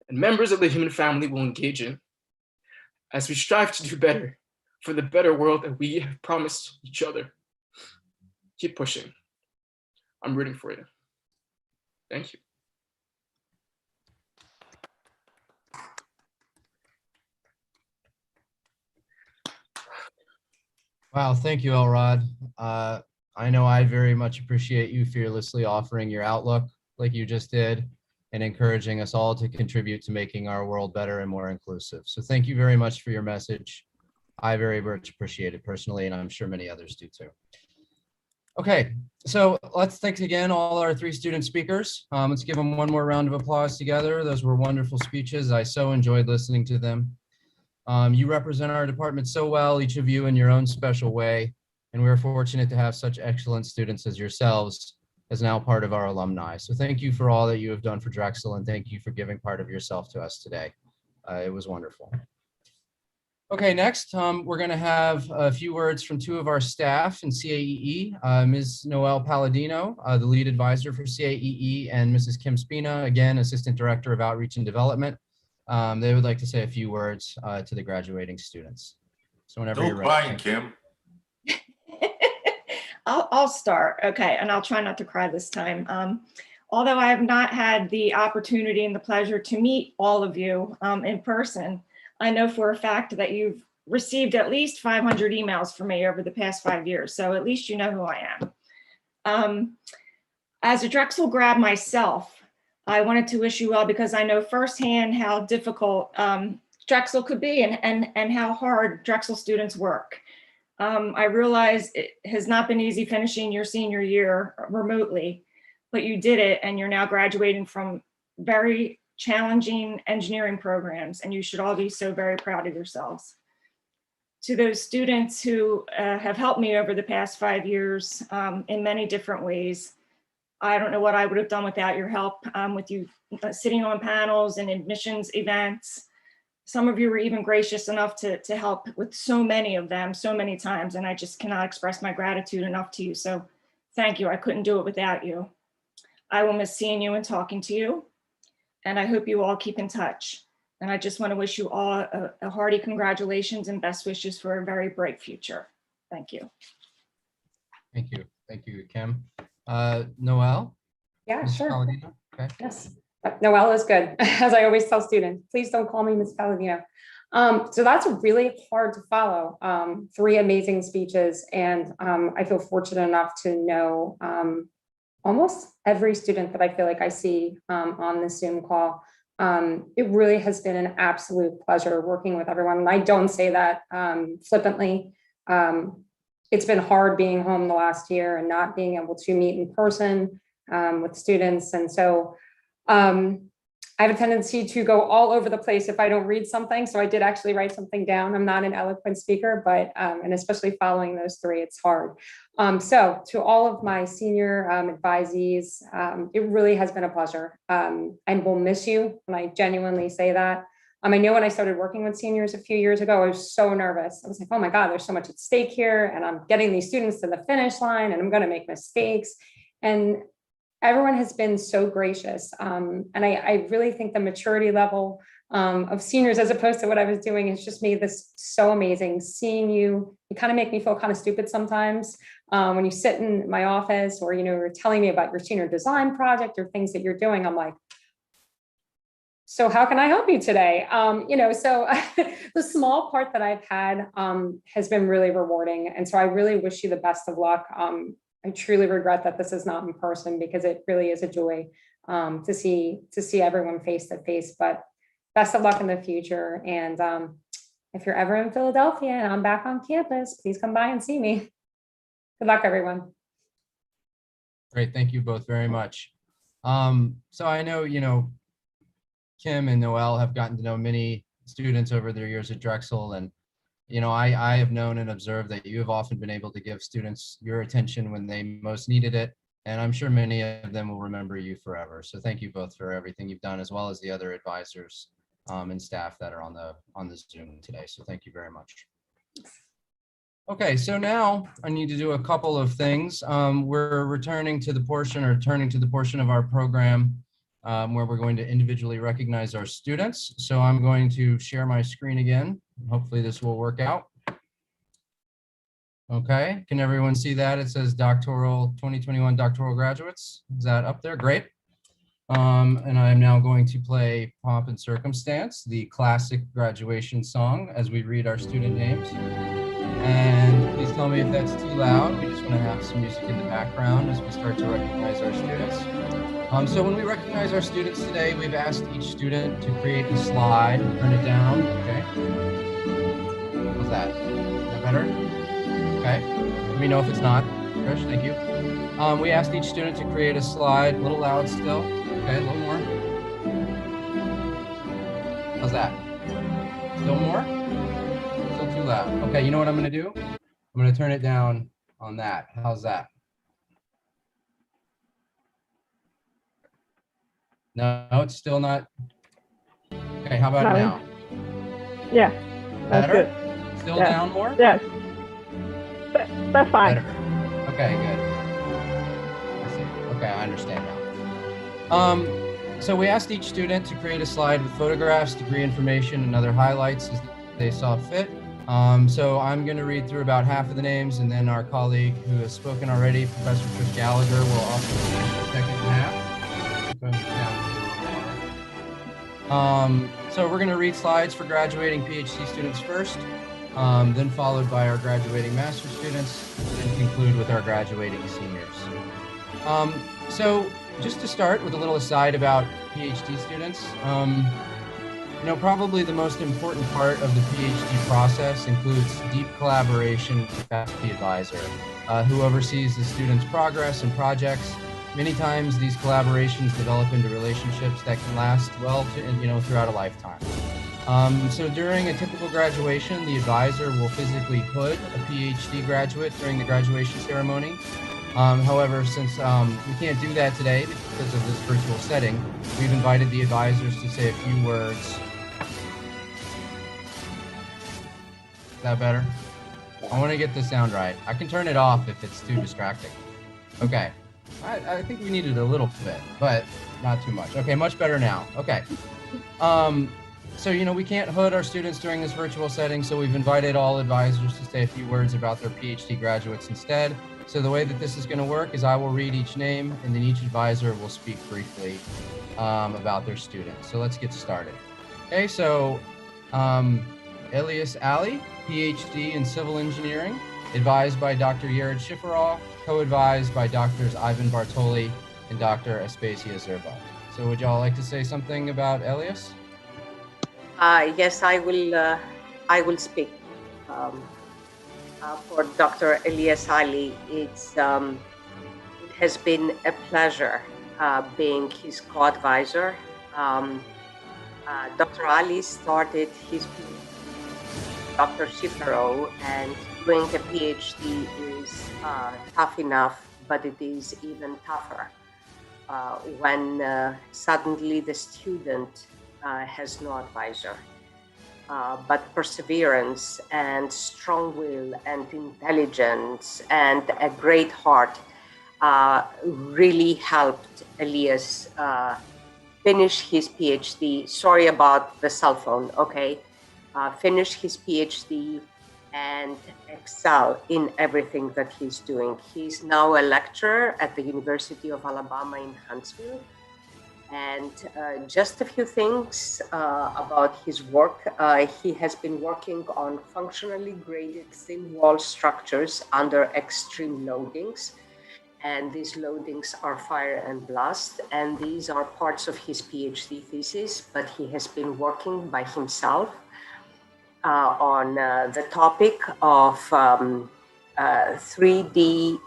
and members of the human family will engage in as we strive to do better for the better world that we have promised each other. Keep pushing. I'm rooting for you. Thank you. Wow, thank you, Elrod. I know I very much appreciate you fearlessly offering your outlook like you just did and encouraging us all to contribute to making our world better and more inclusive. So thank you very much for your message. I very much appreciate it personally, and I'm sure many others do too. Okay, so let's thank again all our 3 student speakers. Let's give them one more round of applause together. Those were wonderful speeches. I so enjoyed listening to them. You represent our department so well, each of you in your own special way, and we're fortunate to have such excellent students as yourselves as now part of our alumni. So thank you for all that you have done for Drexel, and thank you for giving part of yourself to us today. It was wonderful. Okay, next, we're going to have a few words from 2 of our staff in CAEE, Ms. Noelle Palladino, the lead advisor for CAEE, and Mrs. Kim Spina, again, Assistant Director of Outreach and Development. They would like to say a few words to the graduating students. So whenever you're ready. Don't cry, Kim. I'll start. Okay, and I'll try not to cry this time. Although I have not had the opportunity and the pleasure to meet all of you in person, I know for a fact that you've received at least 500 emails from me over the past 5 years. So at least you know who I am. As a Drexel grad myself, I wanted to wish you well because I know firsthand how difficult Drexel could be and how hard Drexel students work. I realize it has not been easy finishing your senior year remotely, but you did it and you're now graduating from very challenging engineering programs, and you should all be so very proud of yourselves. To those students who have helped me over the past 5 years in many different ways, I don't know what I would have done without your help, with you sitting on panels and admissions events. Some of you were even gracious enough to help with so many of them so many times, and I just cannot express my gratitude enough to you. So thank you. I couldn't do it without you. I will miss seeing you and talking to you, and I hope you all keep in touch. And I just want to wish you all a hearty congratulations and best wishes for a very bright future. Thank you. Thank you. Thank you, Kim. Noelle? Yeah, Ms. sure. Palladino? Okay. Yes. Noelle is good. As I always tell students, please don't call me Miss Palladino. So that's really hard to follow. 3 amazing speeches, and I feel fortunate enough to know almost every student that I feel like I see on this Zoom call. It really has been an absolute pleasure working with everyone. And I don't say that flippantly. It's been hard being home the last year and not being able to meet in person with students. And so I have a tendency to go all over the place if I don't read something. So I did actually write something down. I'm not an eloquent speaker, but, and especially following those 3, it's hard. So to all of my senior advisees, it really has been a pleasure, and we'll miss you. And I genuinely say that. I know when I started working with seniors a few years ago, I was so nervous. I was like, oh my God, there's so much at stake here. And I'm getting these students to the finish line and I'm going to make mistakes. And everyone has been so gracious. And I really think the maturity level of seniors, as opposed to what I was doing, has just made this so amazing. Seeing you, you kind of make me feel kind of stupid sometimes when you sit in my office or, you're telling me about your senior design project or things that you're doing. I'm like, so how can I help you today? So the small part that I've had has been really rewarding. And so I really wish you the best of luck. I truly regret that this is not in person because it really is a joy to see everyone face to face, but best of luck in the future. And if you're ever in Philadelphia and I'm back on campus, please come by and see me. Good luck, everyone. Great, thank you both very much. So I know, Kim and Noelle have gotten to know many students over their years at Drexel, and I have known and observed that you have often been able to give students your attention when they most needed it, and I'm sure many of them will remember you forever. So thank you both for everything you've done, as well as the other advisors and staff that are on the Zoom today. So thank you very much. Okay, so now I need to do a couple of things. We're turning to the portion of our program where we're going to individually recognize our students. So I'm going to share my screen again. Hopefully this will work out. Okay, can everyone see that? It says 2021 doctoral graduates. Is that up there? Great. And I'm now going to play Pomp and Circumstance, the classic graduation song, as we read our student names. And please tell me if that's too loud. We just want to have some music in the background as we start to recognize our students. So when we recognize our students today, we've asked each student to create a slide and turn it down. Okay. How's that? Is that better? Okay. Let me know if it's not. Trish, thank you. We asked each student to create a slide, a little loud still. Okay, a little more. How's that? Still more? Still too loud. Okay, you know what I'm gonna do? I'm gonna turn it down on that. How's that? No, it's still not. Okay, how about now? Yeah, that's Better? good. Still Yeah. down more? Yes. That's fine. Better. Okay, good. I see. Okay, I understand now. So we asked each student to create a slide with photographs, degree information, and other highlights as they saw fit. So I'm going to read through about half of the names, and then our colleague who has spoken already, Professor Trish Gallagher, will also finish the second half. So we're going to read slides for graduating PhD students first, then followed by our graduating master's students, and conclude with our graduating seniors. So just to start with a little aside about PhD students, probably the most important part of the PhD process includes deep collaboration with the faculty advisor, who oversees the student's progress and projects. Many times these collaborations develop into relationships that can last well throughout a lifetime. So during a typical graduation, the advisor will physically hood a PhD graduate during the graduation ceremony. However, since we can't do that today because of this virtual setting, we've invited the advisors to say a few words. Is that better? I want to get the sound right. I can turn it off if it's too distracting. Okay. I think we needed a little bit, but not too much. Okay, much better now. Okay. So, we can't hood our students during this virtual setting, so we've invited all advisors to say a few words about their PhD graduates instead. So the way that this is going to work is I will read each name, and then each advisor will speak briefly about their student. So let's get started. Okay, so Elias Ali, PhD in Civil Engineering, advised by Dr. Yared Shifarov, co-advised by Drs. Ivan Bartoli and Dr. Aspasia Zerba. So would y'all like to say something about Elias? Yes, I will speak. For Dr. Elias Ali, it has been a pleasure being his co-advisor. Dr. Ali started his PhD, Dr. Shifarov, and doing a PhD is tough enough, but it is even tougher when suddenly the student has no advisor. But perseverance and strong will and intelligence and a great heart really helped Elias finish his PhD. Sorry about the cell phone, okay? Finish his PhD and excel in everything that he's doing. He's now a lecturer at the University of Alabama in Huntsville. And just a few things about his work. He has been working on functionally graded thin wall structures under extreme loadings. And these loadings are fire and blast. And these are parts of his PhD thesis, but he has been working by himself on the topic of 3D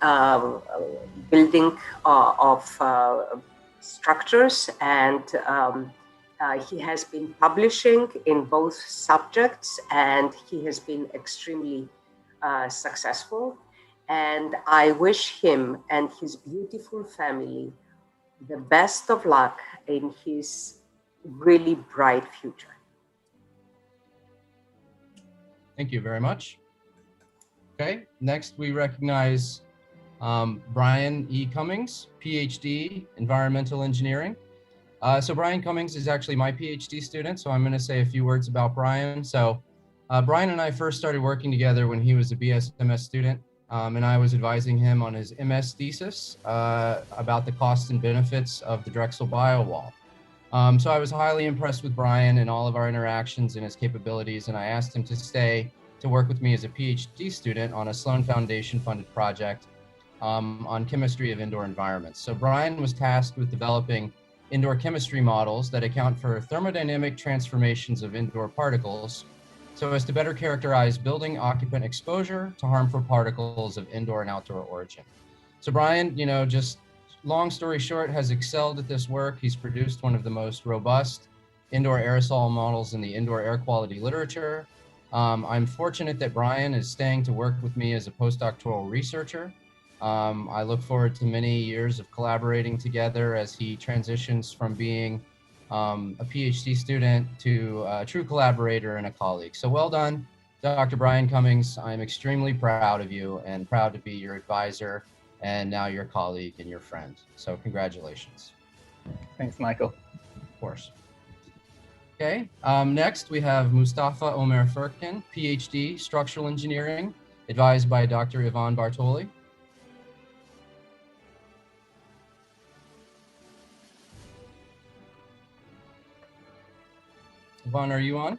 building of structures, and he has been publishing in both subjects, and he has been extremely successful. And I wish him and his beautiful family the best of luck in his really bright future. Thank you very much. Okay, next we recognize Brian E. Cummings, PhD, Environmental Engineering. So Brian Cummings is actually my PhD student, so I'm going to say a few words about Brian. So Brian and I first started working together when he was a BS/MS student, and I was advising him on his MS thesis about the costs and benefits of the Drexel BioWall. So I was highly impressed with Brian and all of our interactions and his capabilities, and I asked him to stay to work with me as a PhD student on a Sloan Foundation funded project on chemistry of indoor environments. So Brian was tasked with developing indoor chemistry models that account for thermodynamic transformations of indoor particles so as to better characterize building occupant exposure to harmful particles of indoor and outdoor origin. So Brian, just long story short, has excelled at this work. He's produced one of the most robust indoor aerosol models in the indoor air quality literature. I'm fortunate that Brian is staying to work with me as a postdoctoral researcher. I look forward to many years of collaborating together as he transitions from being a PhD student to a true collaborator and a colleague. So well done, Dr. Brian Cummings. I'm extremely proud of you and proud to be your advisor and now your colleague and your friend. So congratulations. Thanks, Michael. Of course. Okay, next we have Mustafa Omer Furkan, PhD, Structural Engineering, advised by Dr. Yvonne Bartoli. Yvonne, are you on?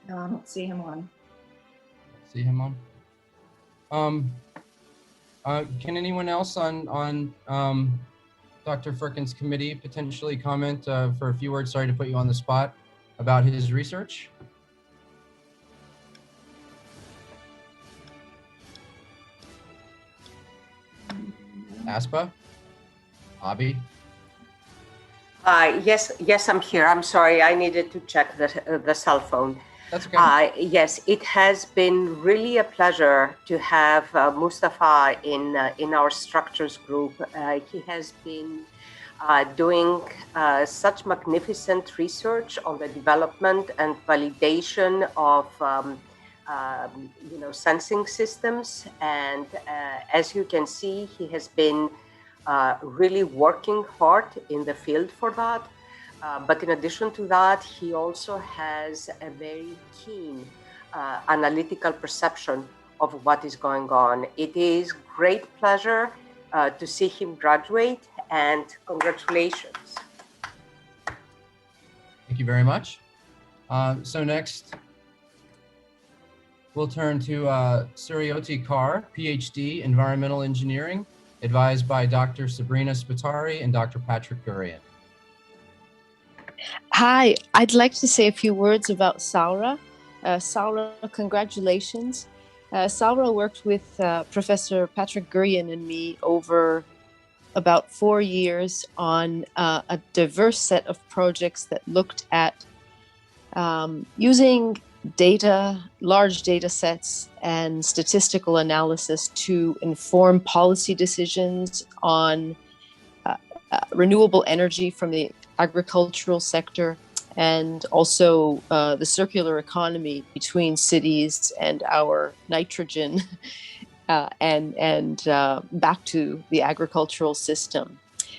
No, I don't see him on. See him on? Can anyone else on Dr. Furkan's committee potentially comment for a few words? Sorry to put you on the spot about his research. Aspa? Abby? Yes, I'm here. I'm sorry, I needed to check the cell phone. That's okay. Yes, it has been really a pleasure to have Mustafa in our structures group. He has been doing such magnificent research on the development and validation of sensing systems, and as you can see, he has been really working hard in the field for that. But in addition to that, he also has a very keen analytical perception of what is going on. It is great pleasure to see him graduate, and congratulations. Thank you very much. So next, we'll turn to Suryoti Kaur, PhD, Environmental Engineering, advised by Dr. Sabrina Spitari and Dr. Patrick Gurian. Hi, I'd like to say a few words about Saura. Saura, congratulations. Saura worked with Professor Patrick Gurian and me over about 4 years on a diverse set of projects that looked at using data, large data sets and statistical analysis to inform policy decisions on renewable energy from the agricultural sector, and also the circular economy between cities and our nitrogen and back to the agricultural system.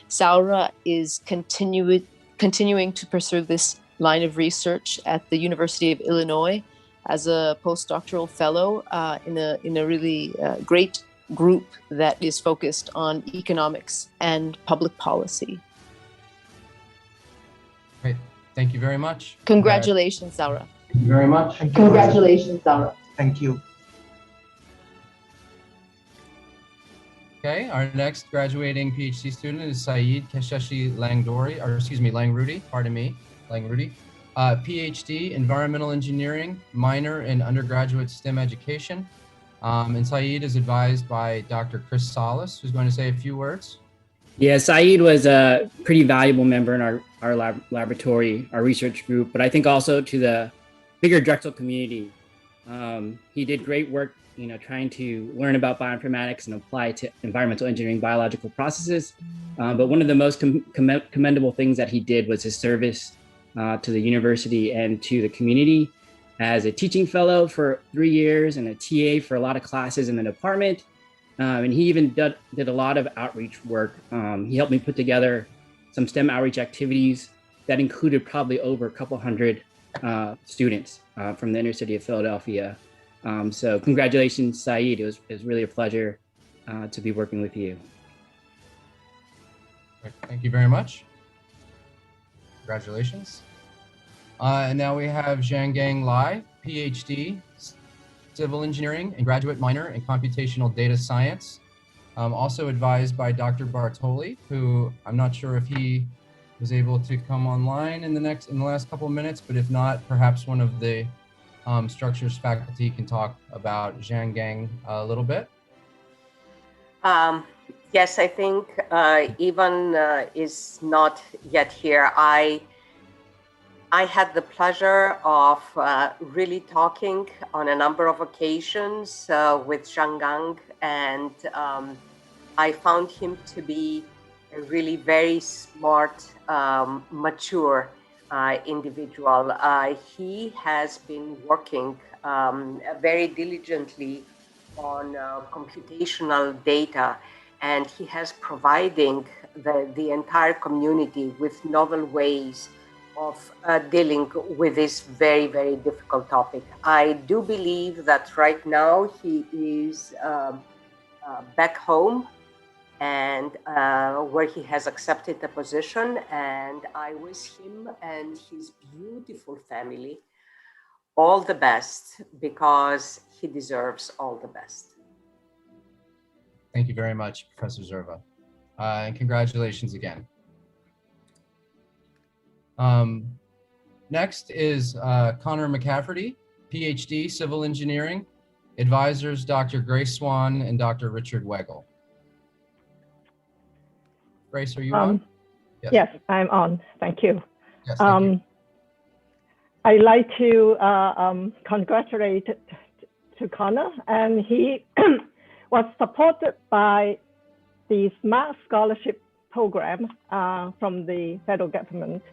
Saura is continuing to pursue this line of research at the University of Illinois as a postdoctoral fellow in a really great group that is focused on economics and public policy. Great, thank you very much. Congratulations, Saura. Thank you very much. Congratulations, Saura. Thank you. Okay, our next graduating PhD student is Saeed Kesheshi Langrudi, pardon me, Langrudi. PhD, Environmental Engineering, minor in undergraduate STEM education. And Saeed is advised by Dr. Chris Salas, who's going to say a few words. Yeah, Saeed was a pretty valuable member in our laboratory, our research group, but I think also to the bigger Drexel community. He did great work, trying to learn about bioinformatics and apply to environmental engineering biological processes. But one of the most commendable things that he did was his service to the university and to the community as a teaching fellow for 3 years and a TA for a lot of classes in the department. And he even did a lot of outreach work. He helped me put together some STEM outreach activities that included probably over a couple hundred students from the inner city of Philadelphia. So congratulations, Saeed. It was really a pleasure to be working with you. Thank you very much. Congratulations. And now we have Zhanggang Lai, PhD, Civil Engineering and graduate minor in Computational Data Science, Also advised by Dr. Bartoli, who I'm not sure if he was able to come online in the last couple of minutes, but if not, perhaps one of the structures faculty can talk about Zhanggang a little bit. Yes, I think Ivan is not yet here. I had the pleasure of really talking on a number of occasions with Zhanggang, and I found him to be a really very smart, mature individual. He has been working very diligently on computational data, and he has providing the entire community with novel ways of dealing with this very, very difficult topic. I do believe that right now he is back home, and where he has accepted a position, and I wish him and his beautiful family all the best, because he deserves all the best. Thank you very much, Professor Zerva, and congratulations again. Next is Connor McCafferty, PhD, Civil Engineering. Advisors, Dr. Grace Swan and Dr. Richard Weigel. Grace, are you on? Yes, I'm on. Thank you. Yes, thank you. I'd like to congratulate to Connor, and he was supported by the Smart Scholarship Program from the federal government.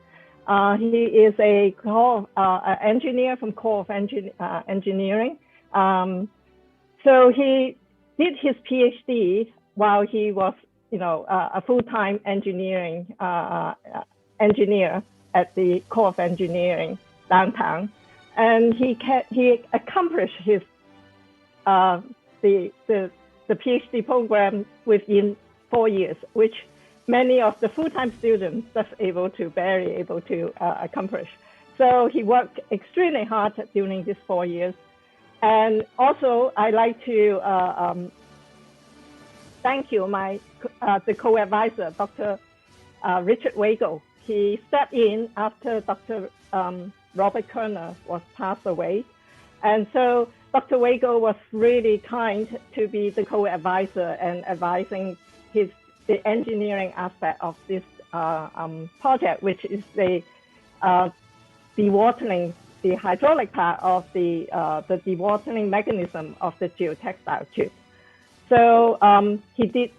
He is a engineer from Corps of Engineering. So he did his PhD while he was, a full-time engineer at the Corps of Engineering downtown, and he accomplished his the PhD program within 4 years, which many of the full-time students barely able to accomplish. So he worked extremely hard during these 4 years. And also, I'd like to thank you, the co-advisor, Dr. Richard Weigel. He stepped in after Dr. Robert Kerner was passed away. And so Dr. Weigel was really kind to be the co-advisor and advising the engineering aspect of this project, which is the dewatering, the hydraulic part of the dewatering mechanism of the geotextile tube. So he did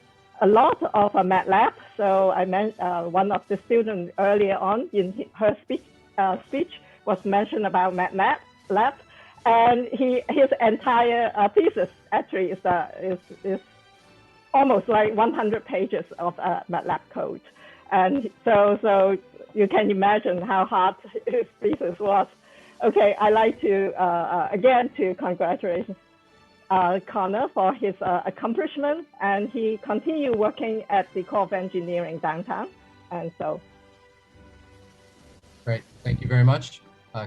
a lot of MATLAB. So I meant one of the students earlier on in her speech was mentioned about MATLAB, and his entire thesis actually is almost like 100 pages of MATLAB code. And so you can imagine how hard his thesis was. Okay, I'd like to, again, to congratulate Connor for his accomplishment, and he continued working at the Corps of Engineering downtown. And so. Great, thank you very much.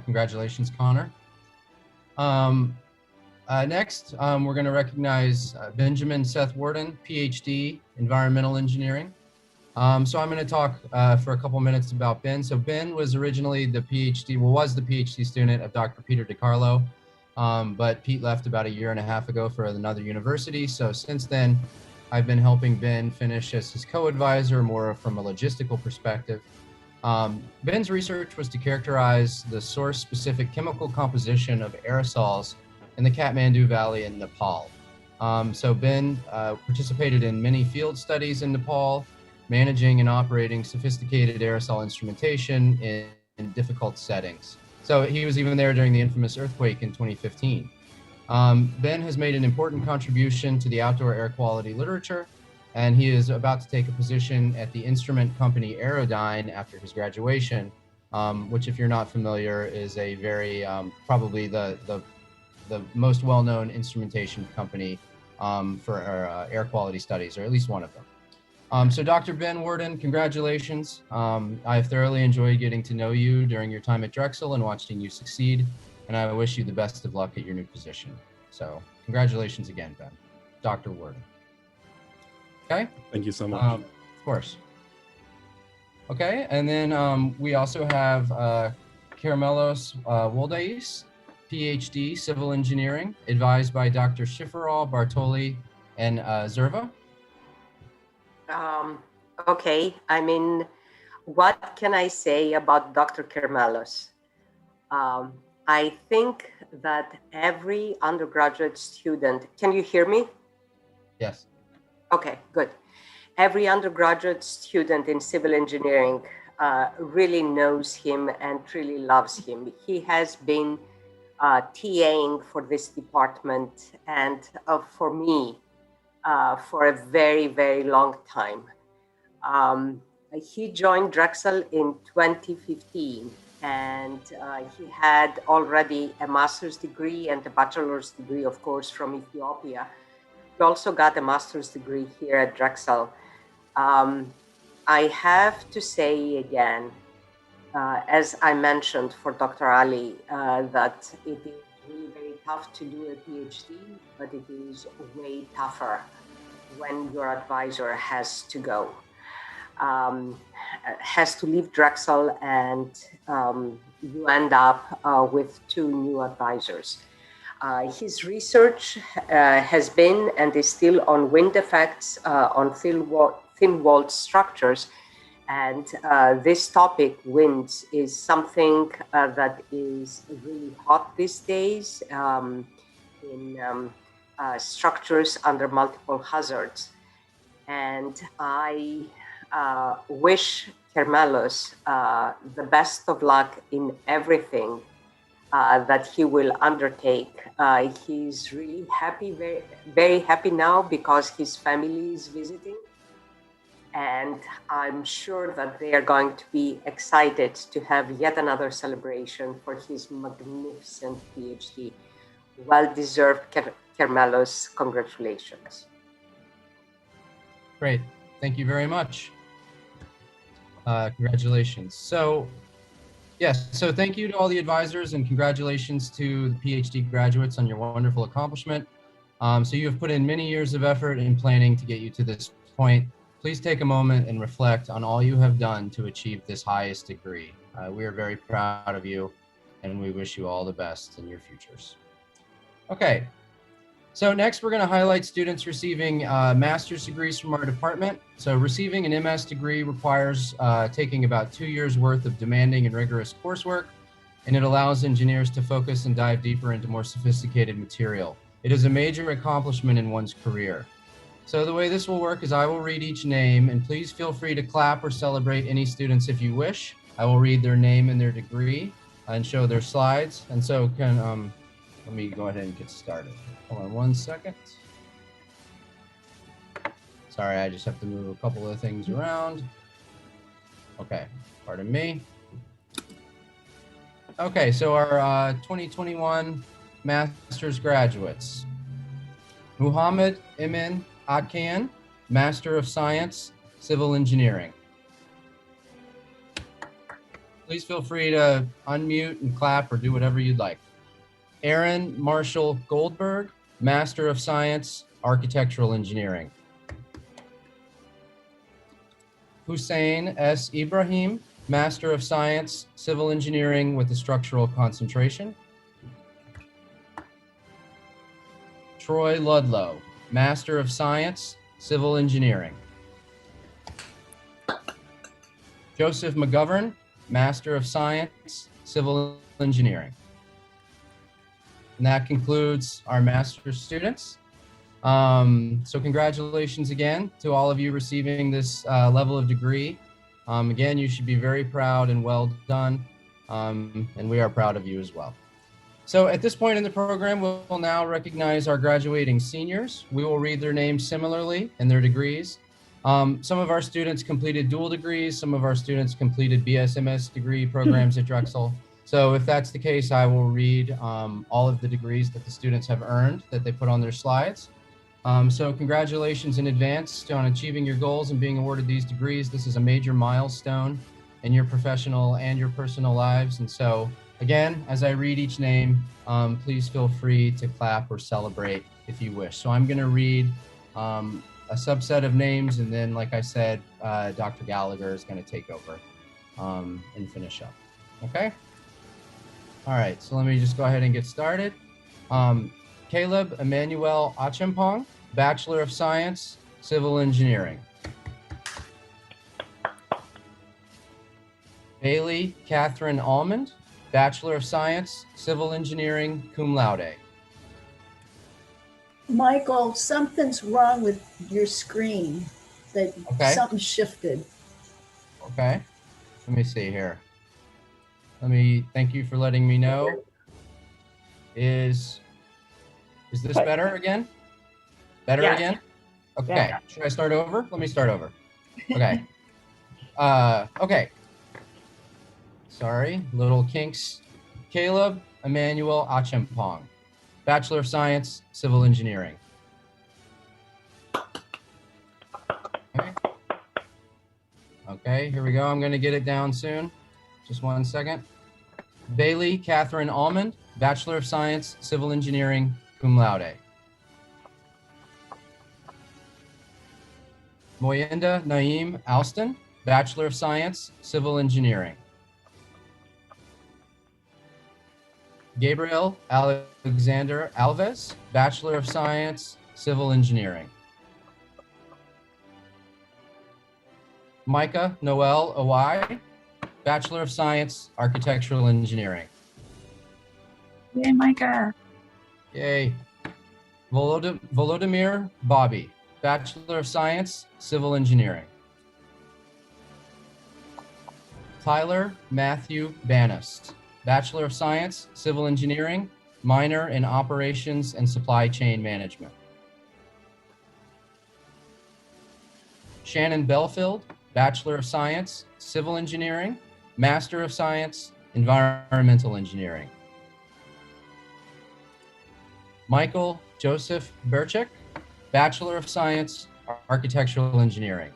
Congratulations, Connor. Next, we're going to recognize Benjamin Seth Worden, PhD, Environmental Engineering. So I'm going to talk for a couple minutes about Ben. So Ben was originally the was the PhD student of Dr. Peter DiCarlo, but Pete left about 1.5 years ago for another university. So since then, I've been helping Ben finish as his co-advisor, more from a logistical perspective. Ben's research was to characterize the source-specific chemical composition of aerosols in the Kathmandu Valley in Nepal. So Ben participated in many field studies in Nepal, managing and operating sophisticated aerosol instrumentation in difficult settings. So he was even there during the infamous earthquake in 2015. Ben has made an important contribution to the outdoor air quality literature, and he is about to take a position at the instrument company Aerodyne after his graduation, which, if you're not familiar, is a very, probably the most well-known instrumentation company for air quality studies, or at least one of them. So Dr. Ben Worden, congratulations. I've thoroughly enjoyed getting to know you during your time at Drexel and watching you succeed, and I wish you the best of luck at your new position. So congratulations again, Ben. Dr. Worden. Okay. Thank you so much. Of course. Okay, and then we also have Caramelos Woldais, PhD, Civil Engineering, advised by Dr. Schifferall, Bartoli, and Zerva. Okay, I mean, what can I say about Dr. Kermalos? I think that every undergraduate student, can you hear me? Yes. Okay, good. Every undergraduate student in civil engineering really knows him and really loves him. He has been TAing for this department and for me for a very, very long time. He joined Drexel in 2015 and he had already a master's degree and a bachelor's degree, of course, from Ethiopia. He also got a master's degree here at Drexel. I have to say again, as I mentioned for Dr. Ali, that it is really very tough to do a PhD, but it is way tougher when your advisor has to go, has to leave Drexel, and you end up with 2 new advisors. His research has been and is still on wind effects on thin-walled structures. And this topic, winds, is something that is really hot these days in structures under multiple hazards. And I wish Kermalos the best of luck in everything that he will undertake. He's really happy, very, very happy now because his family is visiting. And I'm sure that they are going to be excited to have yet another celebration for his magnificent PhD. Well-deserved, Kermalos. Congratulations. Great. Thank you very much. Congratulations. So, yes, so thank you to all the advisors and congratulations to the PhD graduates on your wonderful accomplishment. So you have put in many years of effort in planning to get you to this point. Please take a moment and reflect on all you have done to achieve this highest degree. We are very proud of you and we wish you all the best in your futures. Okay, so next we're going to highlight students receiving master's degrees from our department. So receiving an MS degree requires taking about 2 years worth of demanding and rigorous coursework, and it allows engineers to focus and dive deeper into more sophisticated material. It is a major accomplishment in one's career. So the way this will work is I will read each name, and please feel free to clap or celebrate any students if you wish. I will read their name and their degree and show their slides. And so can, let me go ahead and get started. Hold on 1 second. Sorry, I just have to move a couple of things around. Okay, pardon me. Okay, so our 2021 master's graduates. Muhammad Emin Adkan, Master of Science, Civil Engineering. Please feel free to unmute and clap or do whatever you'd like. Aaron Marshall Goldberg, Master of Science, Architectural Engineering. Hussein S. Ibrahim, Master of Science, Civil Engineering with a structural concentration. Troy Ludlow, Master of Science, Civil Engineering. Joseph McGovern, Master of Science, Civil Engineering. And that concludes our master's students. So congratulations again to all of you receiving this level of degree. Again, you should be very proud and well done. And we are proud of you as well. So at this point in the program, we'll now recognize our graduating seniors. We will read their names similarly and their degrees. Some of our students completed dual degrees. Some of our students completed BSMS degree programs at Drexel. So if that's the case, I will read all of the degrees that the students have earned that they put on their slides. So congratulations in advance on achieving your goals and being awarded these degrees. This is a major milestone in your professional and your personal lives. And so again, as I read each name, please feel free to clap or celebrate if you wish. So I'm going to read a subset of names, and then, like I said, Dr. Gallagher is going to take over and finish up. Okay? All right, so let me just go ahead and get started. Caleb Emmanuel Achimpong, Bachelor of Science, Civil Engineering. Bailey Catherine Almond, Bachelor of Science, Civil Engineering, cum laude. Michael, something's wrong with your screen. That something shifted. Okay, let me see here. Thank you for letting me know. Is this better again? Better Yes. again? Okay, Yeah. Should I start over? Let me start over. Okay. Okay. Sorry, little kinks. Caleb Emmanuel Achimpong, Bachelor of Science, Civil Engineering. Okay, here we go. I'm going to get it down soon. Just 1 second. Bailey Catherine Almond, Bachelor of Science, Civil Engineering, cum laude. Moyenda Naeem Alston, Bachelor of Science, Civil Engineering. Gabriel Alexander Alves, Bachelor of Science, Civil Engineering. Micah Noel Awai, Bachelor of Science, Architectural Engineering. Yay, Micah. Yay. Volodymyr Bobby, Bachelor of Science, Civil Engineering. Tyler Matthew Bannis, Bachelor of Science, Civil Engineering, minor in Operations and Supply Chain Management. Shannon Belfield, Bachelor of Science, Civil Engineering, Master of Science, Environmental Engineering. Michael Joseph Burchik, Bachelor of Science, Architectural Engineering.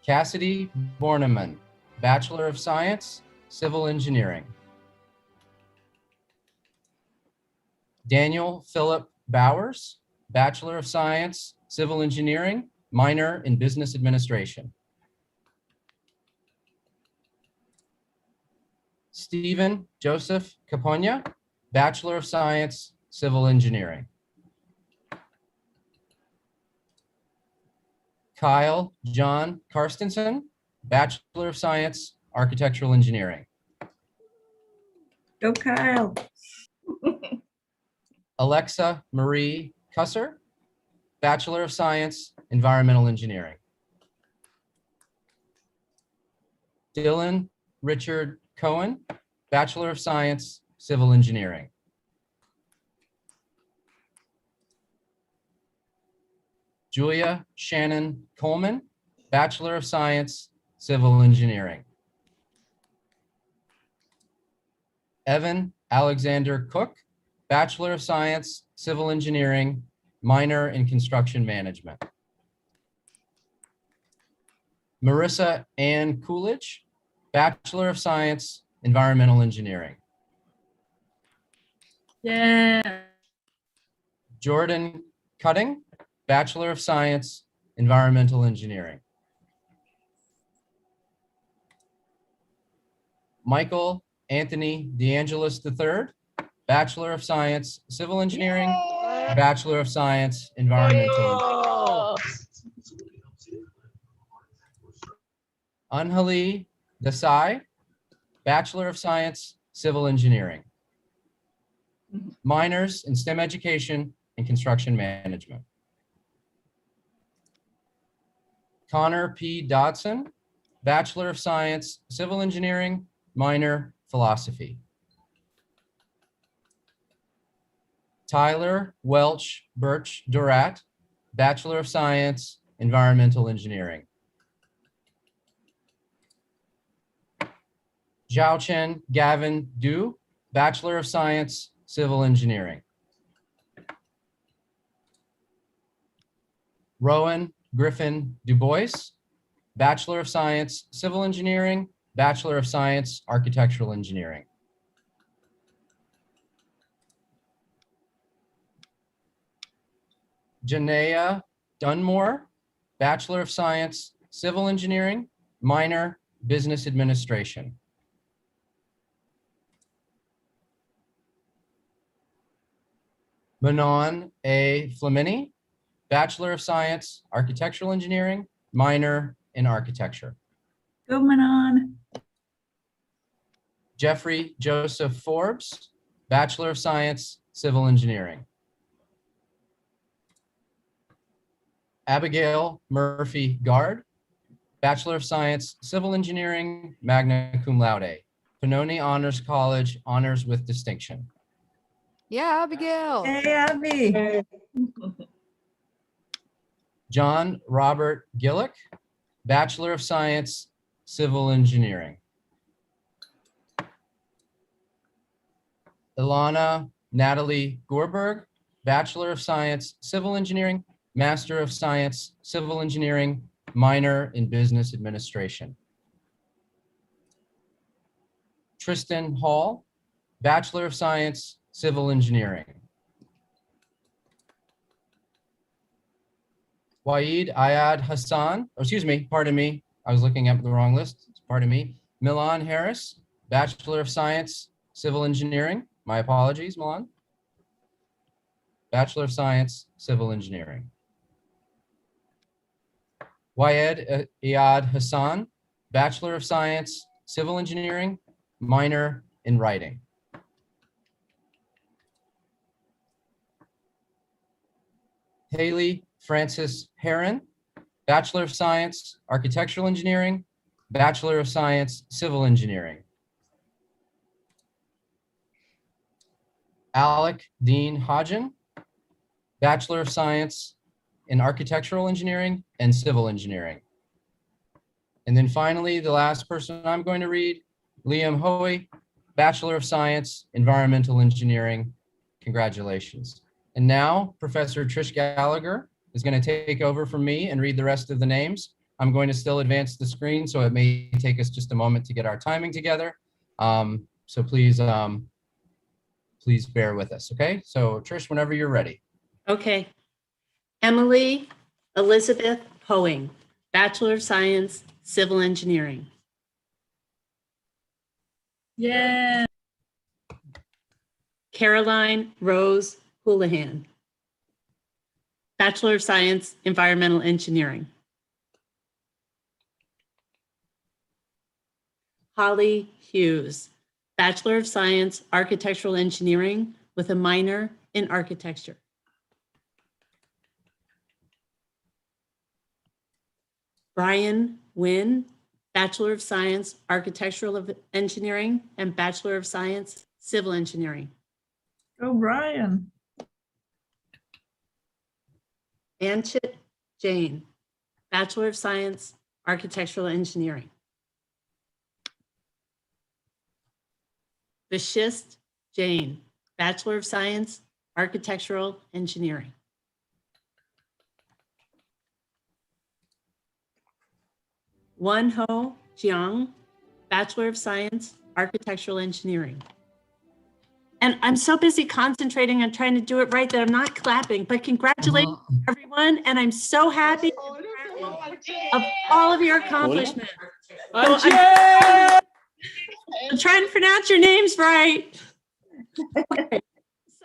Cassidy Borneman, Bachelor of Science, Civil Engineering. Daniel Philip Bowers, Bachelor of Science, Civil Engineering, minor in Business Administration. Stephen Joseph Caponia, Bachelor of Science, Civil Engineering. Kyle John Karstensen, Bachelor of Science, Architectural Engineering. Go Kyle. Alexa Marie Cusser, Bachelor of Science, Environmental Engineering. Dylan Richard Cohen, Bachelor of Science, Civil Engineering. Julia Shannon Coleman, Bachelor of Science, Civil Engineering. Evan Alexander Cook, Bachelor of Science, Civil Engineering, minor in Construction Management. Marissa Ann Coolidge, Bachelor of Science, Environmental Engineering. Yeah. Jordan Cutting, Bachelor of Science, Environmental Engineering. Michael Anthony DeAngelis III, Bachelor of Science, Civil Engineering, Bachelor of Science, Environmental Engineering. Anjali Desai, Bachelor of Science, Civil Engineering. Minors in STEM Education and Construction Management. Connor P. Dodson, Bachelor of Science, Civil Engineering, minor Philosophy. Tyler Welch Birch Durat, Bachelor of Science, Environmental Engineering. Zhao Chen Gavin Du, Bachelor of Science, Civil Engineering. Rowan Griffin Du Bois, Bachelor of Science, Civil Engineering, Bachelor of Science, Architectural Engineering. Janaea Dunmore, Bachelor of Science, Civil Engineering, minor, Business Administration. Manon A. Flamini, Bachelor of Science, Architectural Engineering, minor in Architecture. Go Manon. Jeffrey Joseph Forbes, Bachelor of Science, Civil Engineering. Abigail Murphy Guard, Bachelor of Science, Civil Engineering, magna cum laude. Pannoni Honors College, honors with distinction. Yeah, Abigail. Hey, Abby. John Robert Gillick, Bachelor of Science, Civil Engineering. Ilana Natalie Gorberg, Bachelor of Science, Civil Engineering, Master of Science, Civil Engineering, minor in Business Administration. Tristan Hall, Bachelor of Science, Civil Engineering. Waid Ayad Hassan, oh, excuse me, pardon me. I was looking at the wrong list. Pardon me. Milan Harris, Bachelor of Science, Civil Engineering. My apologies, Milan. Bachelor of Science, Civil Engineering. Wayed Ayad Hassan, Bachelor of Science, Civil Engineering, minor in Writing. Haley Francis Heron, Bachelor of Science, Architectural Engineering, Bachelor of Science, Civil Engineering. Alec Dean Hodgen, Bachelor of Science in Architectural Engineering and Civil Engineering. And then finally, the last person I'm going to read, Liam Hoey, Bachelor of Science, Environmental Engineering. Congratulations. And now Professor Trish Gallagher is going to take over from me and read the rest of the names. I'm going to still advance the screen, so it may take us just a moment to get our timing together. So please, please bear with us, okay? So Trish, whenever you're ready. Okay. Emily Elizabeth Hoeing, Bachelor of Science, Civil Engineering. Yeah. Caroline Rose Houlihan, Bachelor of Science, Environmental Engineering. Holly Hughes, Bachelor of Science, Architectural Engineering with a minor in Architecture. Brian Wynn, Bachelor of Science, Architectural Engineering and Bachelor of Science, Civil Engineering. Go Brian. Anchit Jane, Bachelor of Science, Architectural Engineering. Vashist Jane, Bachelor of Science, Architectural Engineering. Won-Ho Jiang, Bachelor of Science, Architectural Engineering. And I'm so busy concentrating on trying to do it right that I'm not clapping, but congratulations everyone. And I'm so happy of all of your accomplishments. So I'm trying to pronounce your names right. Okay.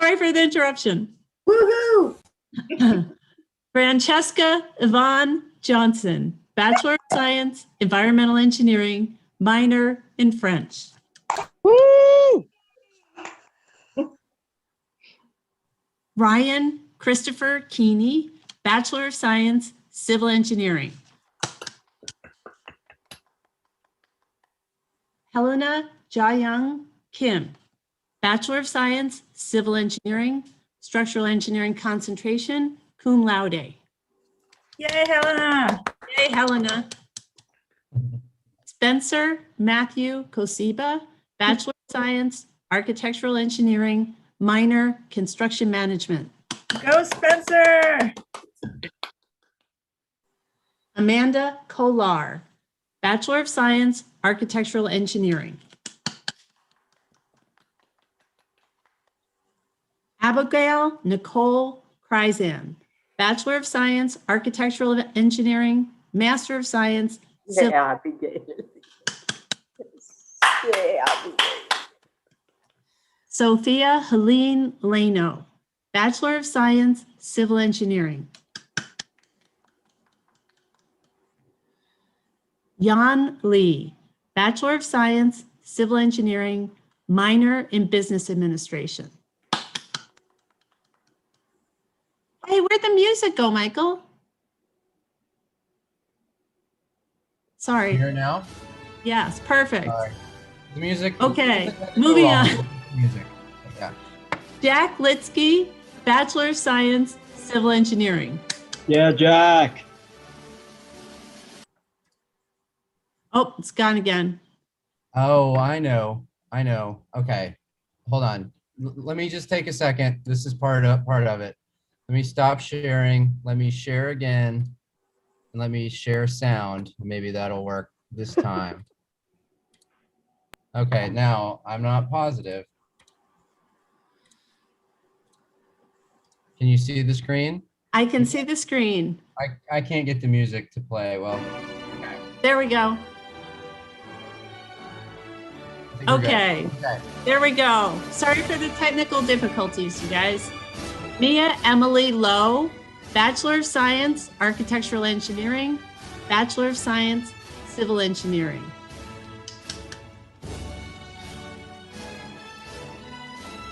Sorry for the interruption. Woohoo! Francesca Yvonne Johnson, Bachelor of Science, Environmental Engineering, minor in French. Woo! Ryan Christopher Keeney, Bachelor of Science, Civil Engineering. Helena Jayoung Kim, Bachelor of Science, Civil Engineering, Structural Engineering concentration, cum laude. Yay, Helena. Yay, Helena. Spencer Matthew Kosiba, Bachelor of Science, Architectural Engineering, minor, Construction Management. Go Spencer. Amanda Kolar, Bachelor of Science, Architectural Engineering. Abigail Nicole Kryzan, Bachelor of Science, Architectural Engineering, Master of Science, Civil. Yeah, Abigail. Yeah, Abigail. Sophia Helene Leno, Bachelor of Science, Civil Engineering. Yan Lee, Bachelor of Science, Civil Engineering, minor in Business Administration. Hey, where'd the music go, Michael? Sorry. Here now? Yes, perfect. All right. The music. Okay, the music moving go on. Music. Yeah. Jack Litsky, Bachelor of Science, Civil Engineering. Yeah, Jack. Oh, it's gone again. Oh, I know. Okay, hold on. Let me just take a second. This is part of it. Let me stop sharing. Let me share again. And let me share sound. Maybe that'll work this time. Okay, now I'm not positive. Can you see the screen? I can see the screen. I can't get the music to play. Well, okay. There we go. Okay, there we go. Sorry for the technical difficulties, you guys. Mia Emily Lowe, Bachelor of Science, Architectural Engineering, Bachelor of Science, Civil Engineering.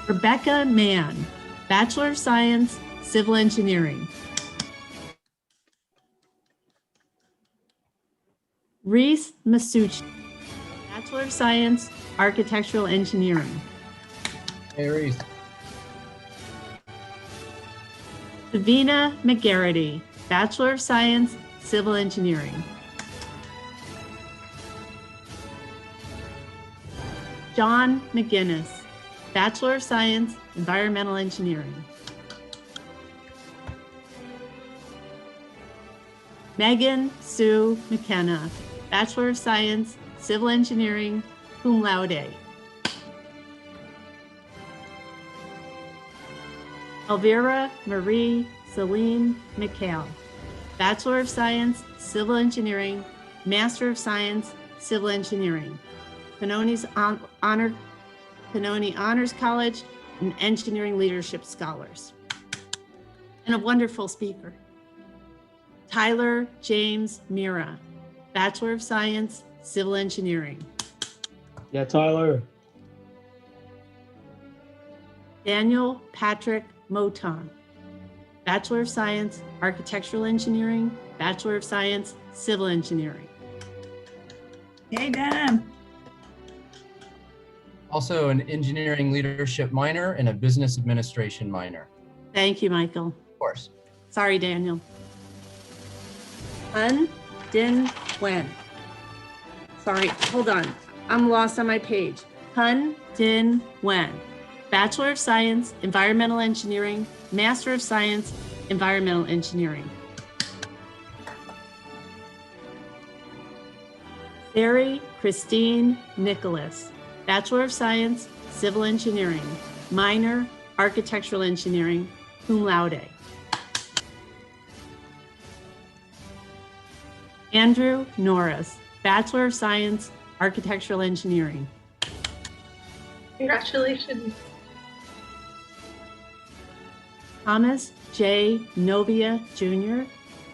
Rebecca Mann, Bachelor of Science, Civil Engineering. Reese Masucci, Bachelor of Science, Architectural Engineering. Hey, Reese. Davina McGarity, Bachelor of Science, Civil Engineering. John McGinnis, Bachelor of Science, Environmental Engineering. Megan Sue McKenna, Bachelor of Science, Civil Engineering, cum laude. Elvira Marie Celine McHale, Bachelor of Science, Civil Engineering, Master of Science, Civil Engineering, Pannoni's Pannoni Honors College, and Engineering Leadership Scholars. And a wonderful speaker. Tyler James Mira, Bachelor of Science, Civil Engineering. Yeah, Tyler. Daniel Patrick Moton, Bachelor of Science, Architectural Engineering, Bachelor of Science, Civil Engineering. Hey, Dan. Also an engineering leadership minor and a business administration minor. Thank you, Michael. Of course. Sorry, Daniel. Un Din Wen. Sorry, hold on. I'm lost on my page. Hun Din Wen, Bachelor of Science, Environmental Engineering, Master of Science, Environmental Engineering. Sari Christine Nicholas, Bachelor of Science, Civil Engineering, minor, Architectural Engineering, cum laude. Andrew Norris, Bachelor of Science, Architectural Engineering. Congratulations. Thomas J. Novia Jr.,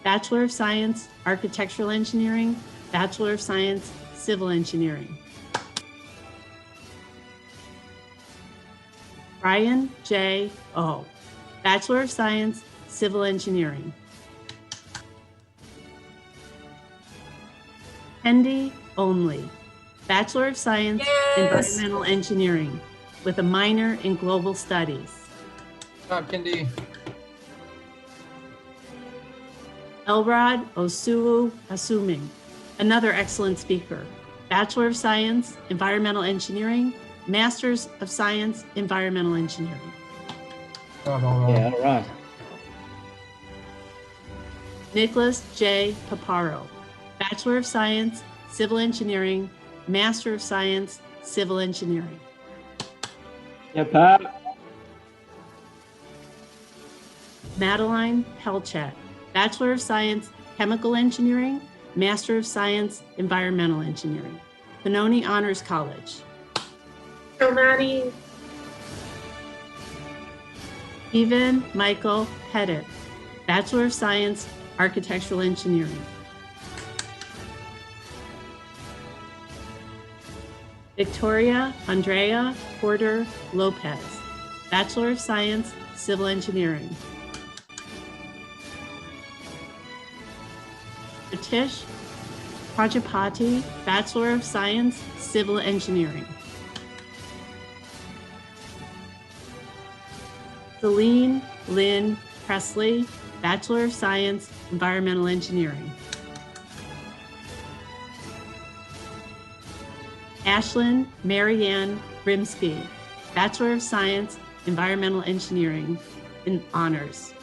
Bachelor of Science, Architectural Engineering, Bachelor of Science, Civil Engineering. Brian J. O., Bachelor of Science, Civil Engineering. Kendi Only, Bachelor of Science, Environmental Engineering, with a minor in Global Studies. Good job, Kendi. Elrod Osuwu Asuming, another excellent speaker, Bachelor of Science, Environmental Engineering, Masters of Science, Environmental Engineering. Good job, Elrod. Yeah, all right. Nicholas J. Paparo, Bachelor of Science, Civil Engineering, Master of Science, Civil Engineering. Yeah, Pat. Madeline Pelchet, Bachelor of Science, Chemical Engineering, Master of Science, Environmental Engineering, Benoni Honors College. Giovanni. Stephen Michael Pettit, Bachelor of Science, Architectural Engineering. Victoria Andrea Porter Lopez, Bachelor of Science, Civil Engineering. Pratish Prajapati, Bachelor of Science, Civil Engineering. Celine Lynn Presley, Bachelor of Science, Environmental Engineering. Ashlyn Marianne Grimsby, Bachelor of Science, Environmental Engineering in Honors.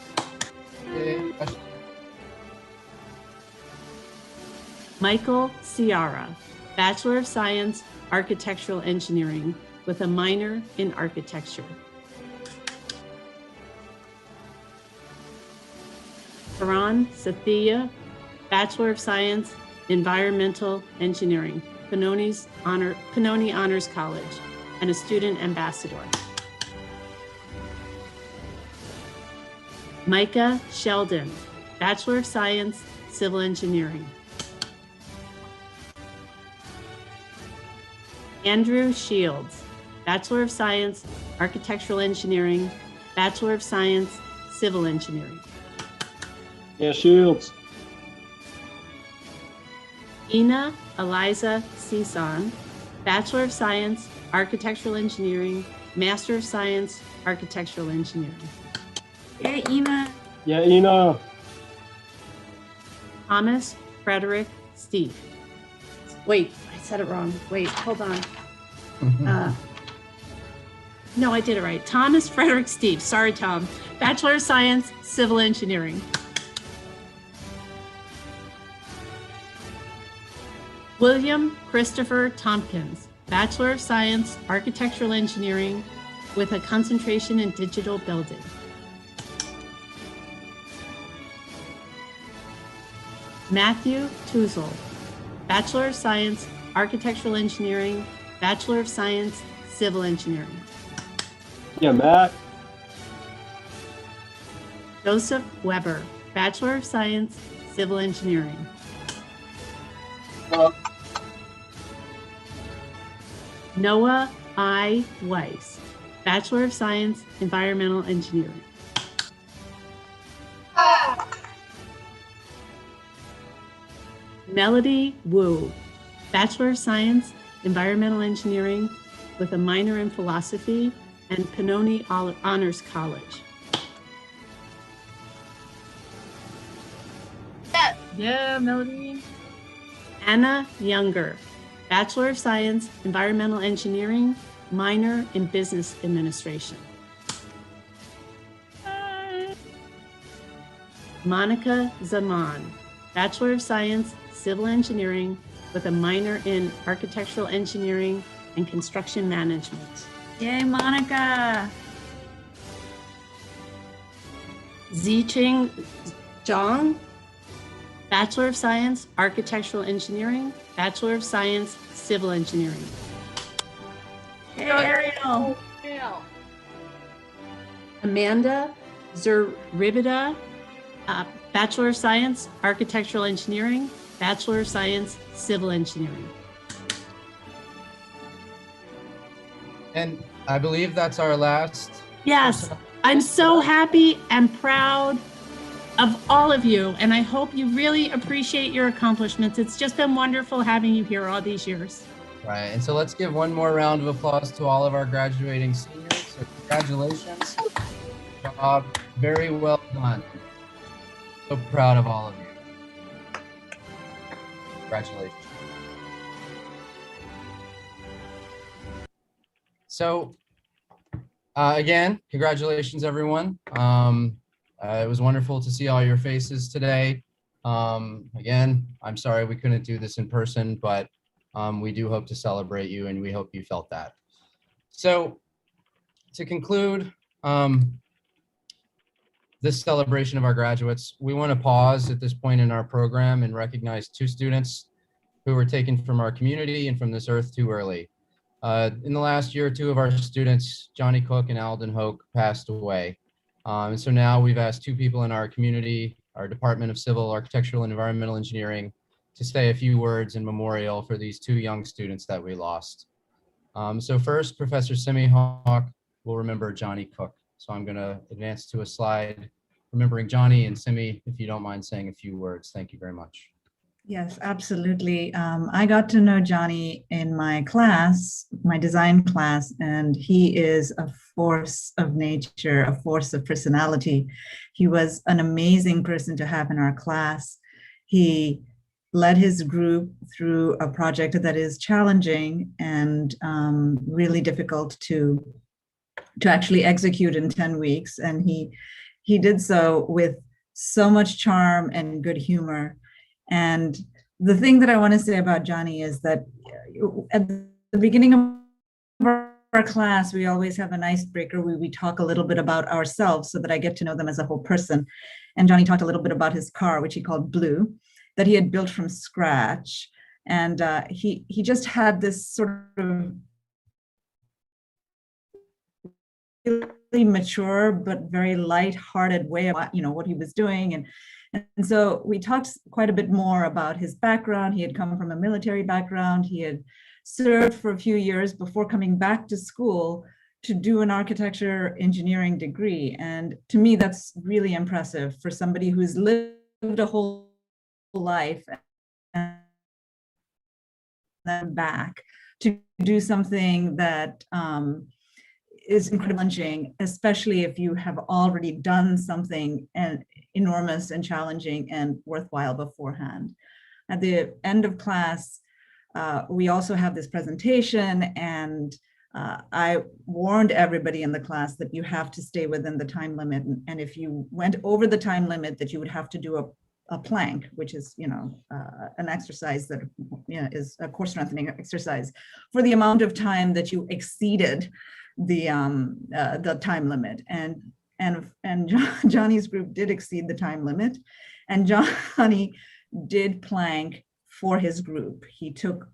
Michael Ciara, Bachelor of Science, Architectural Engineering with a minor in architecture. Karan Sathia, Bachelor of Science, Environmental Engineering, Benoni Honors College, and a student ambassador. Micah Sheldon, Bachelor of Science, Civil Engineering. Andrew Shields, Bachelor of Science, Architectural Engineering, Bachelor of Science, Civil Engineering. Yeah, Shields. Ina Eliza Cison, Bachelor of Science, Architectural Engineering, Master of Science, Architectural Engineering. Yeah, Ina. Yeah, Ina. Thomas Frederick Steve. Wait, I said it wrong. Wait, hold on. No, I did it right. Thomas Frederick Steve. Sorry, Tom. Bachelor of Science, Civil Engineering. William Christopher Tompkins, Bachelor of Science, Architectural Engineering with a concentration in digital building. Matthew Tuzel, Bachelor of Science, Architectural Engineering, Bachelor of Science, Civil Engineering. Yeah, Matt. Joseph Weber, Bachelor of Science, Civil Engineering. Noah I. Weiss, Bachelor of Science, Environmental Engineering. Melody Wu, Bachelor of Science, Environmental Engineering with a minor in philosophy and Benoni Honors College. Yeah, Melody. Anna Younger, Bachelor of Science, Environmental Engineering, minor in Business Administration. Monica Zaman, Bachelor of Science, Civil Engineering with a minor in Architectural Engineering and Construction Management. Yay, Monica. Ziching Zhang, Bachelor of Science, Architectural Engineering, Bachelor of Science, Civil Engineering. Yay, Ariel. Amanda Zuribida, Bachelor of Science, Architectural Engineering, Bachelor of Science, Civil Engineering. And I believe that's our last. Yes, I'm so happy and proud of all of you, and I hope you really appreciate your accomplishments. It's just been wonderful having you here all these years. Right, and so let's give one more round of applause to all of our graduating seniors. So congratulations. Job very well done. So proud of all of you. Congratulations. So again, congratulations, everyone. It was wonderful to see all your faces today. Again, I'm sorry we couldn't do this in person, but we do hope to celebrate you, and we hope you felt that. So to conclude, this celebration of our graduates, we want to pause at this point in our program and recognize two students who were taken from our community and from this earth too early. In the last year, two of our students, Johnny Cook and Alden Hoke, passed away. And so now we've asked two people in our community, our Department of Civil, Architectural, and Environmental Engineering, to say a few words in memorial for these two young students that we lost. So first, Professor Simi Hawk will remember Johnny Cook. So I'm going to advance to a slide remembering Johnny, and Simi, if you don't mind saying a few words. Thank you very much. Yes, absolutely. I got to know Johnny in my class, my design class, and he is a force of nature, a force of personality. He was an amazing person to have in our class. He led his group through a project that is challenging and really difficult to actually execute in 10 weeks. And he did so with so much charm and good humor. And the thing that I want to say about Johnny is that at the beginning of our class, we always have an icebreaker where we talk a little bit about ourselves so that I get to know them as a whole person. And Johnny talked a little bit about his car, which he called Blue, that he had built from scratch. And he just had this sort of really mature but very light-hearted way about what he was doing. And so we talked quite a bit more about his background. He had come from a military background. He had served for a few years before coming back to school to do an architecture engineering degree. And to me, that's really impressive for somebody who's lived a whole life and then back to do something that is incredibly challenging, especially if you have already done something enormous and challenging and worthwhile beforehand. At the end of class, we also have this presentation, and I warned everybody in the class that you have to stay within the time limit. And if you went over the time limit, that you would have to do a plank, which is, an exercise that is a core strengthening exercise for the amount of time that you exceeded the time limit. And Johnny's group did exceed the time limit, and Johnny did plank for his group. He took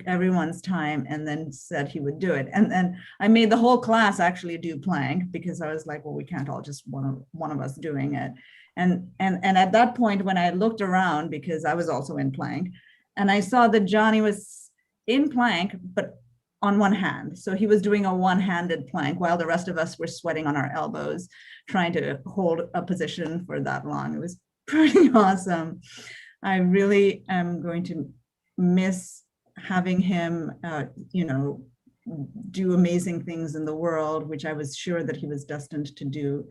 everyone's time and then said he would do it. And then I made the whole class actually do plank, because I was like, well, we can't all just one of us doing it. And at that point, when I looked around, because I was also in plank, and I saw that Johnny was in plank, but on one hand. So he was doing a one-handed plank while the rest of us were sweating on our elbows, trying to hold a position for that long. It was pretty awesome. I really am going to miss having him, do amazing things in the world, which I was sure that he was destined to do.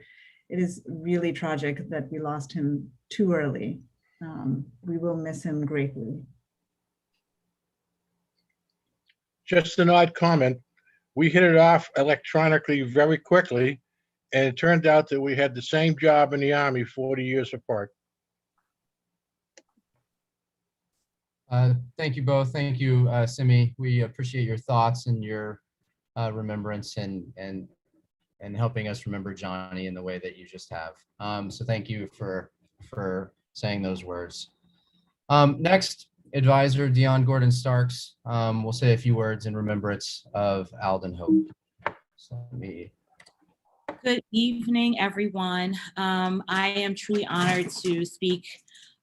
It is really tragic that we lost him too early. We will miss him greatly. Just an odd comment. We hit it off electronically very quickly, and it turned out that we had the same job in the Army 40 years apart. Thank you both. Thank you, Simi. We appreciate your thoughts and your remembrance and helping us remember Johnny in the way that you just have. So thank you for saying those words. Next, Advisor Dion Gordon Starks will say a few words in remembrance of Alden Hope. So Good evening, everyone. I am truly honored to speak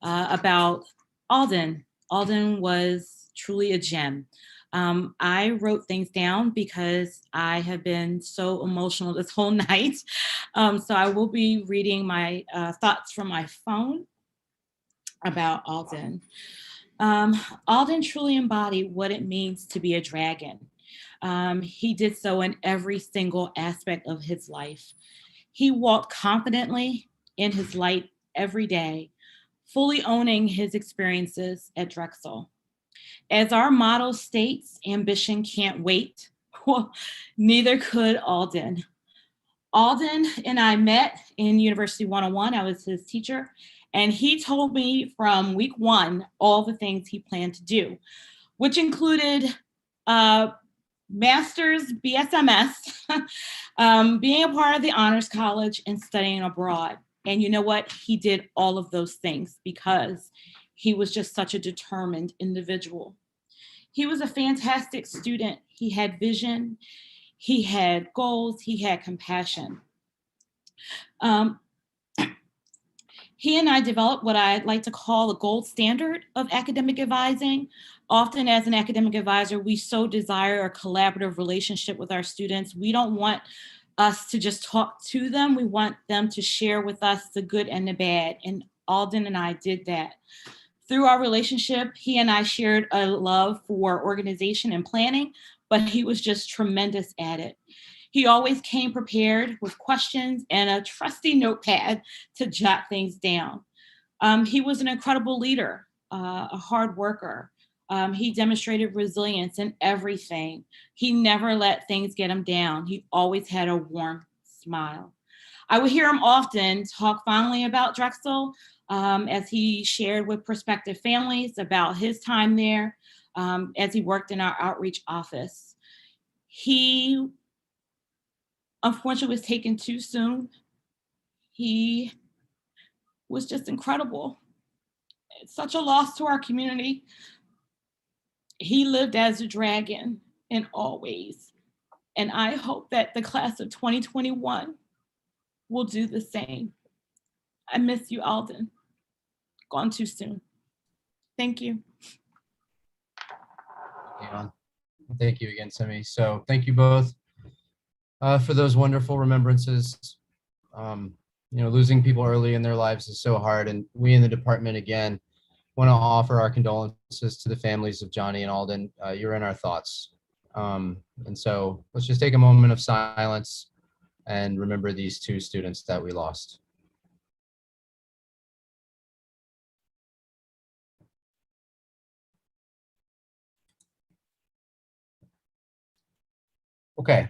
about Alden. Alden was truly a gem. I wrote things down because I have been so emotional this whole night. So I will be reading my thoughts from my phone about Alden. Alden truly embodied what it means to be a dragon. He did so in every single aspect of his life. He walked confidently in his light every day, fully owning his experiences at Drexel. As our motto states, ambition can't wait. Well, neither could Alden. Alden and I met in University 101. I was his teacher, and he told me from week one all the things he planned to do, which included master's BSMS, being a part of the Honors College and studying abroad. And you know what? He did all of those things because he was just such a determined individual. He was a fantastic student. He had vision, he had goals, he had compassion. He and I developed what I like to call the gold standard of academic advising. Often as an academic advisor, we so desire a collaborative relationship with our students. We don't want us to just talk to them. We want them to share with us the good and the bad. And Alden and I did that. Through our relationship, he and I shared a love for organization and planning, but he was just tremendous at it. He always came prepared with questions and a trusty notepad to jot things down. He was an incredible leader, a hard worker. He demonstrated resilience in everything. He never let things get him down. He always had a warm smile. I would hear him often talk fondly about Drexel as he shared with prospective families about his time there as he worked in our outreach office. He unfortunately was taken too soon. He was just incredible. It's such a loss to our community. He lived as a dragon in all ways. And I hope that the class of 2021 will do the same. I miss you, Alden. Gone too soon. Thank you. Yeah. Thank you again, Simi. So thank you both for those wonderful remembrances. You know, losing people early in their lives is so hard, and we in the department again want to offer our condolences to the families of Johnny and Alden. You're in our thoughts. And so let's just take a moment of silence and remember these two students that we lost. Okay,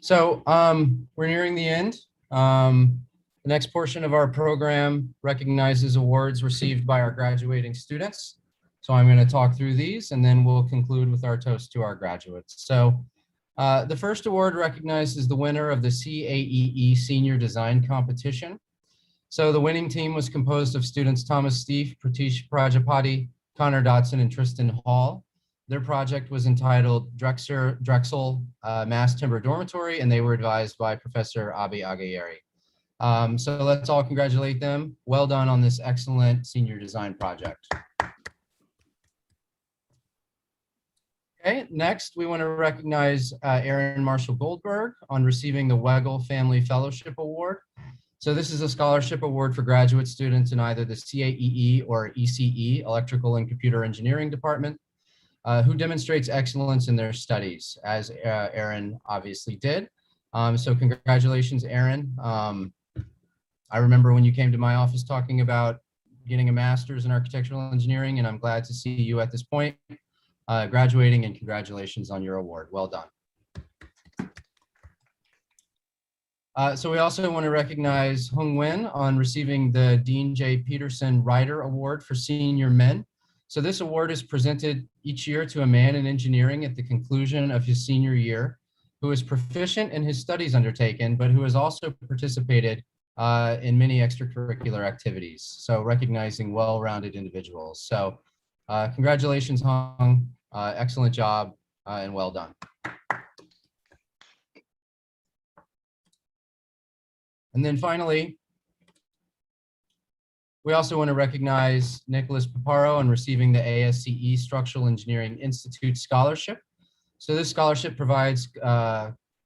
so we're nearing the end. The next portion of our program recognizes awards received by our graduating students. So I'm going to talk through these and then we'll conclude with our toast to our graduates. So the first award recognizes the winner of the CAEE Senior Design Competition. So the winning team was composed of students Thomas Steve, Pratish Prajapati, Connor Dotson, and Tristan Hall. Their project was entitled Drexel Mass Timber Dormitory, and they were advised by Professor Abi Agayeri. So let's all congratulate them. Well done on this excellent senior design project. Okay, next we want to recognize Aaron Marshall Goldberg on receiving the Weigel Family Fellowship Award. So this is a scholarship award for graduate students in either the CAEE or ECE, Electrical and Computer Engineering Department, who demonstrates excellence in their studies, as Aaron obviously did. So congratulations, Aaron. I remember when you came to my office talking about getting a master's in architectural engineering, and I'm glad to see you at this point graduating, and congratulations on your award. Well done. So we also want to recognize Hung Nguyen on receiving the Dean J. Peterson Ryder Award for Senior Men. So this award is presented each year to a man in engineering at the conclusion of his senior year who is proficient in his studies undertaken, but who has also participated in many extracurricular activities. So recognizing well-rounded individuals. So congratulations, Hung. Excellent job and well done. And then finally, we also want to recognize Nicholas Paparo on receiving the ASCE Structural Engineering Institute Scholarship. So this scholarship provides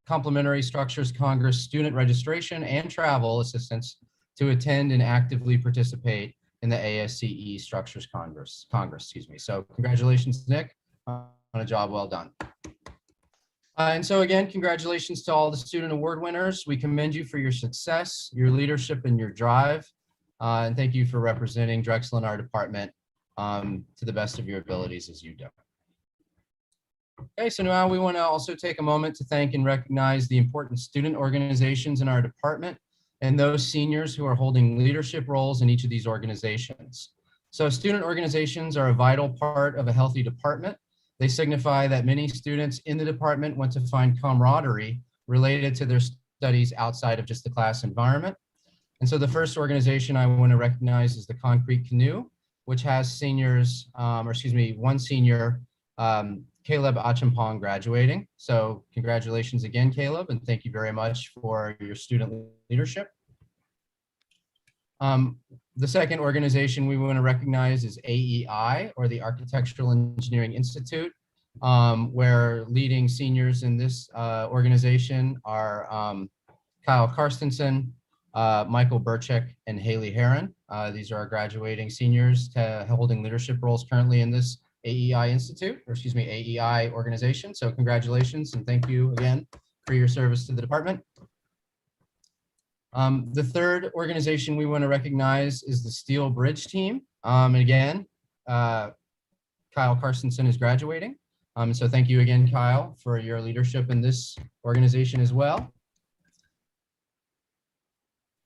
Complementary Structures Congress student registration and travel assistance to attend and actively participate in the ASCE Structures Congress. So congratulations, Nick, on a job well done. And so again, congratulations to all the student award winners. We commend you for your success, your leadership, and your drive. And thank you for representing Drexel in our department to the best of your abilities as you do. Okay, so now we want to also take a moment to thank and recognize the important student organizations in our department and those seniors who are holding leadership roles in each of these organizations. So student organizations are a vital part of a healthy department, They signify that many students in the department want to find camaraderie related to their studies outside of just the class environment. And so the first organization I want to recognize is the Concrete Canoe, which has seniors, one senior, Caleb Achampong, graduating. So congratulations again, Caleb, and thank you very much for your student leadership. The second organization we want to recognize is AEI, or the Architectural Engineering Institute, where leading seniors in this organization are Kyle Karstensen, Michael Burchek, and Haley Heron. These are our graduating seniors holding leadership roles currently in this AEI Institute, or excuse me, AEI organization. So congratulations and thank you again for your service to the department. The third organization we want to recognize is the Steel Bridge team. And again, Kyle Karstensen is graduating. So thank you again, Kyle, for your leadership in this organization as well.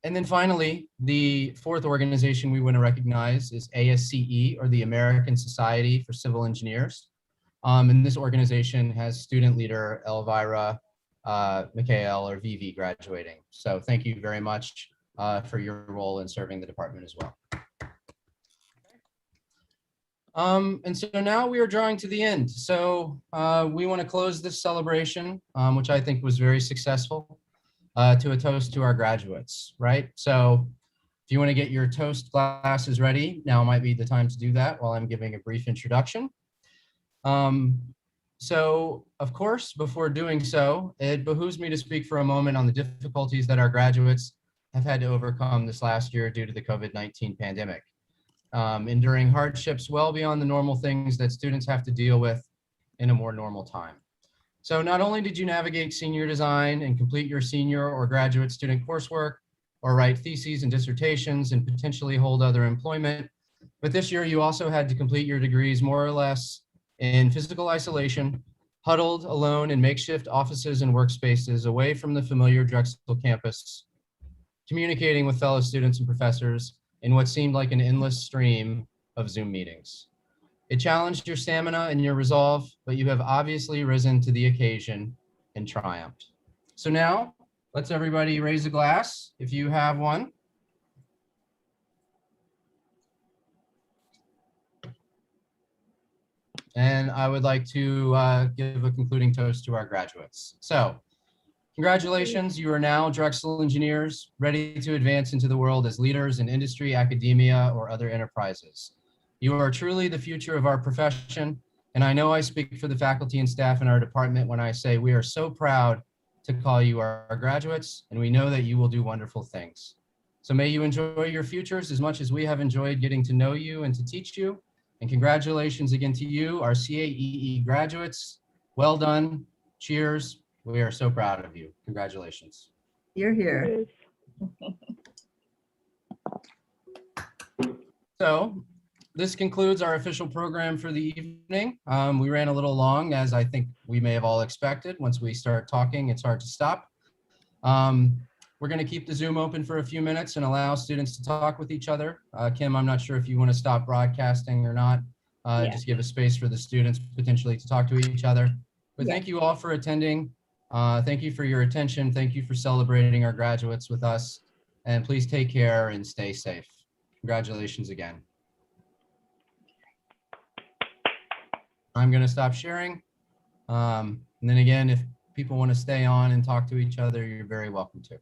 And then finally, the fourth organization we want to recognize is ASCE, or the American Society for Civil Engineers. And this organization has student leader Elvira Mikhail, or Vivi, graduating. So thank you very much for your role in serving the department as well. And so now we are drawing to the end. So we want to close this celebration, which I think was very successful, to a toast to our graduates, right? So if you want to get your toast glasses ready, now might be the time to do that while I'm giving a brief introduction. So, of course, before doing so, it behooves me to speak for a moment on the difficulties that our graduates have had to overcome this last year due to the COVID-19 pandemic, enduring hardships well beyond the normal things that students have to deal with in a more normal time. So not only did you navigate senior design and complete your senior or graduate student coursework, or write theses and dissertations and potentially hold other employment, but this year you also had to complete your degrees more or less in physical isolation, huddled alone in makeshift offices and workspaces away from the familiar Drexel campus, communicating with fellow students and professors in what seemed like an endless stream of Zoom meetings. It challenged your stamina and your resolve, but you have obviously risen to the occasion and triumphed. So now, let's everybody raise a glass if you have one. And I would like to give a concluding toast to our graduates. So, congratulations, you are now Drexel engineers, ready to advance into the world as leaders in industry, academia, or other enterprises. You are truly the future of our profession, and I know I speak for the faculty and staff in our department when I say we are so proud to call you our graduates, and we know that you will do wonderful things. So may you enjoy your futures as much as we have enjoyed getting to know you and to teach you. And congratulations again to you, our CAEE graduates. Well done. Cheers. We are so proud of you. Congratulations. You're here. So this concludes our official program for the evening. We ran a little long, as I think we may have all expected. Once we start talking, it's hard to stop. We're going to keep the Zoom open for a few minutes and allow students to talk with each other. Kim, I'm not sure if you want to stop broadcasting or not. Just give a space for the students potentially to talk to each other. But thank you all for attending. Thank you for your attention. Thank you for celebrating our graduates with us. And please take care and stay safe. Congratulations again. I'm going to stop sharing. And then again, if people want to stay on and talk to each other, you're very welcome to.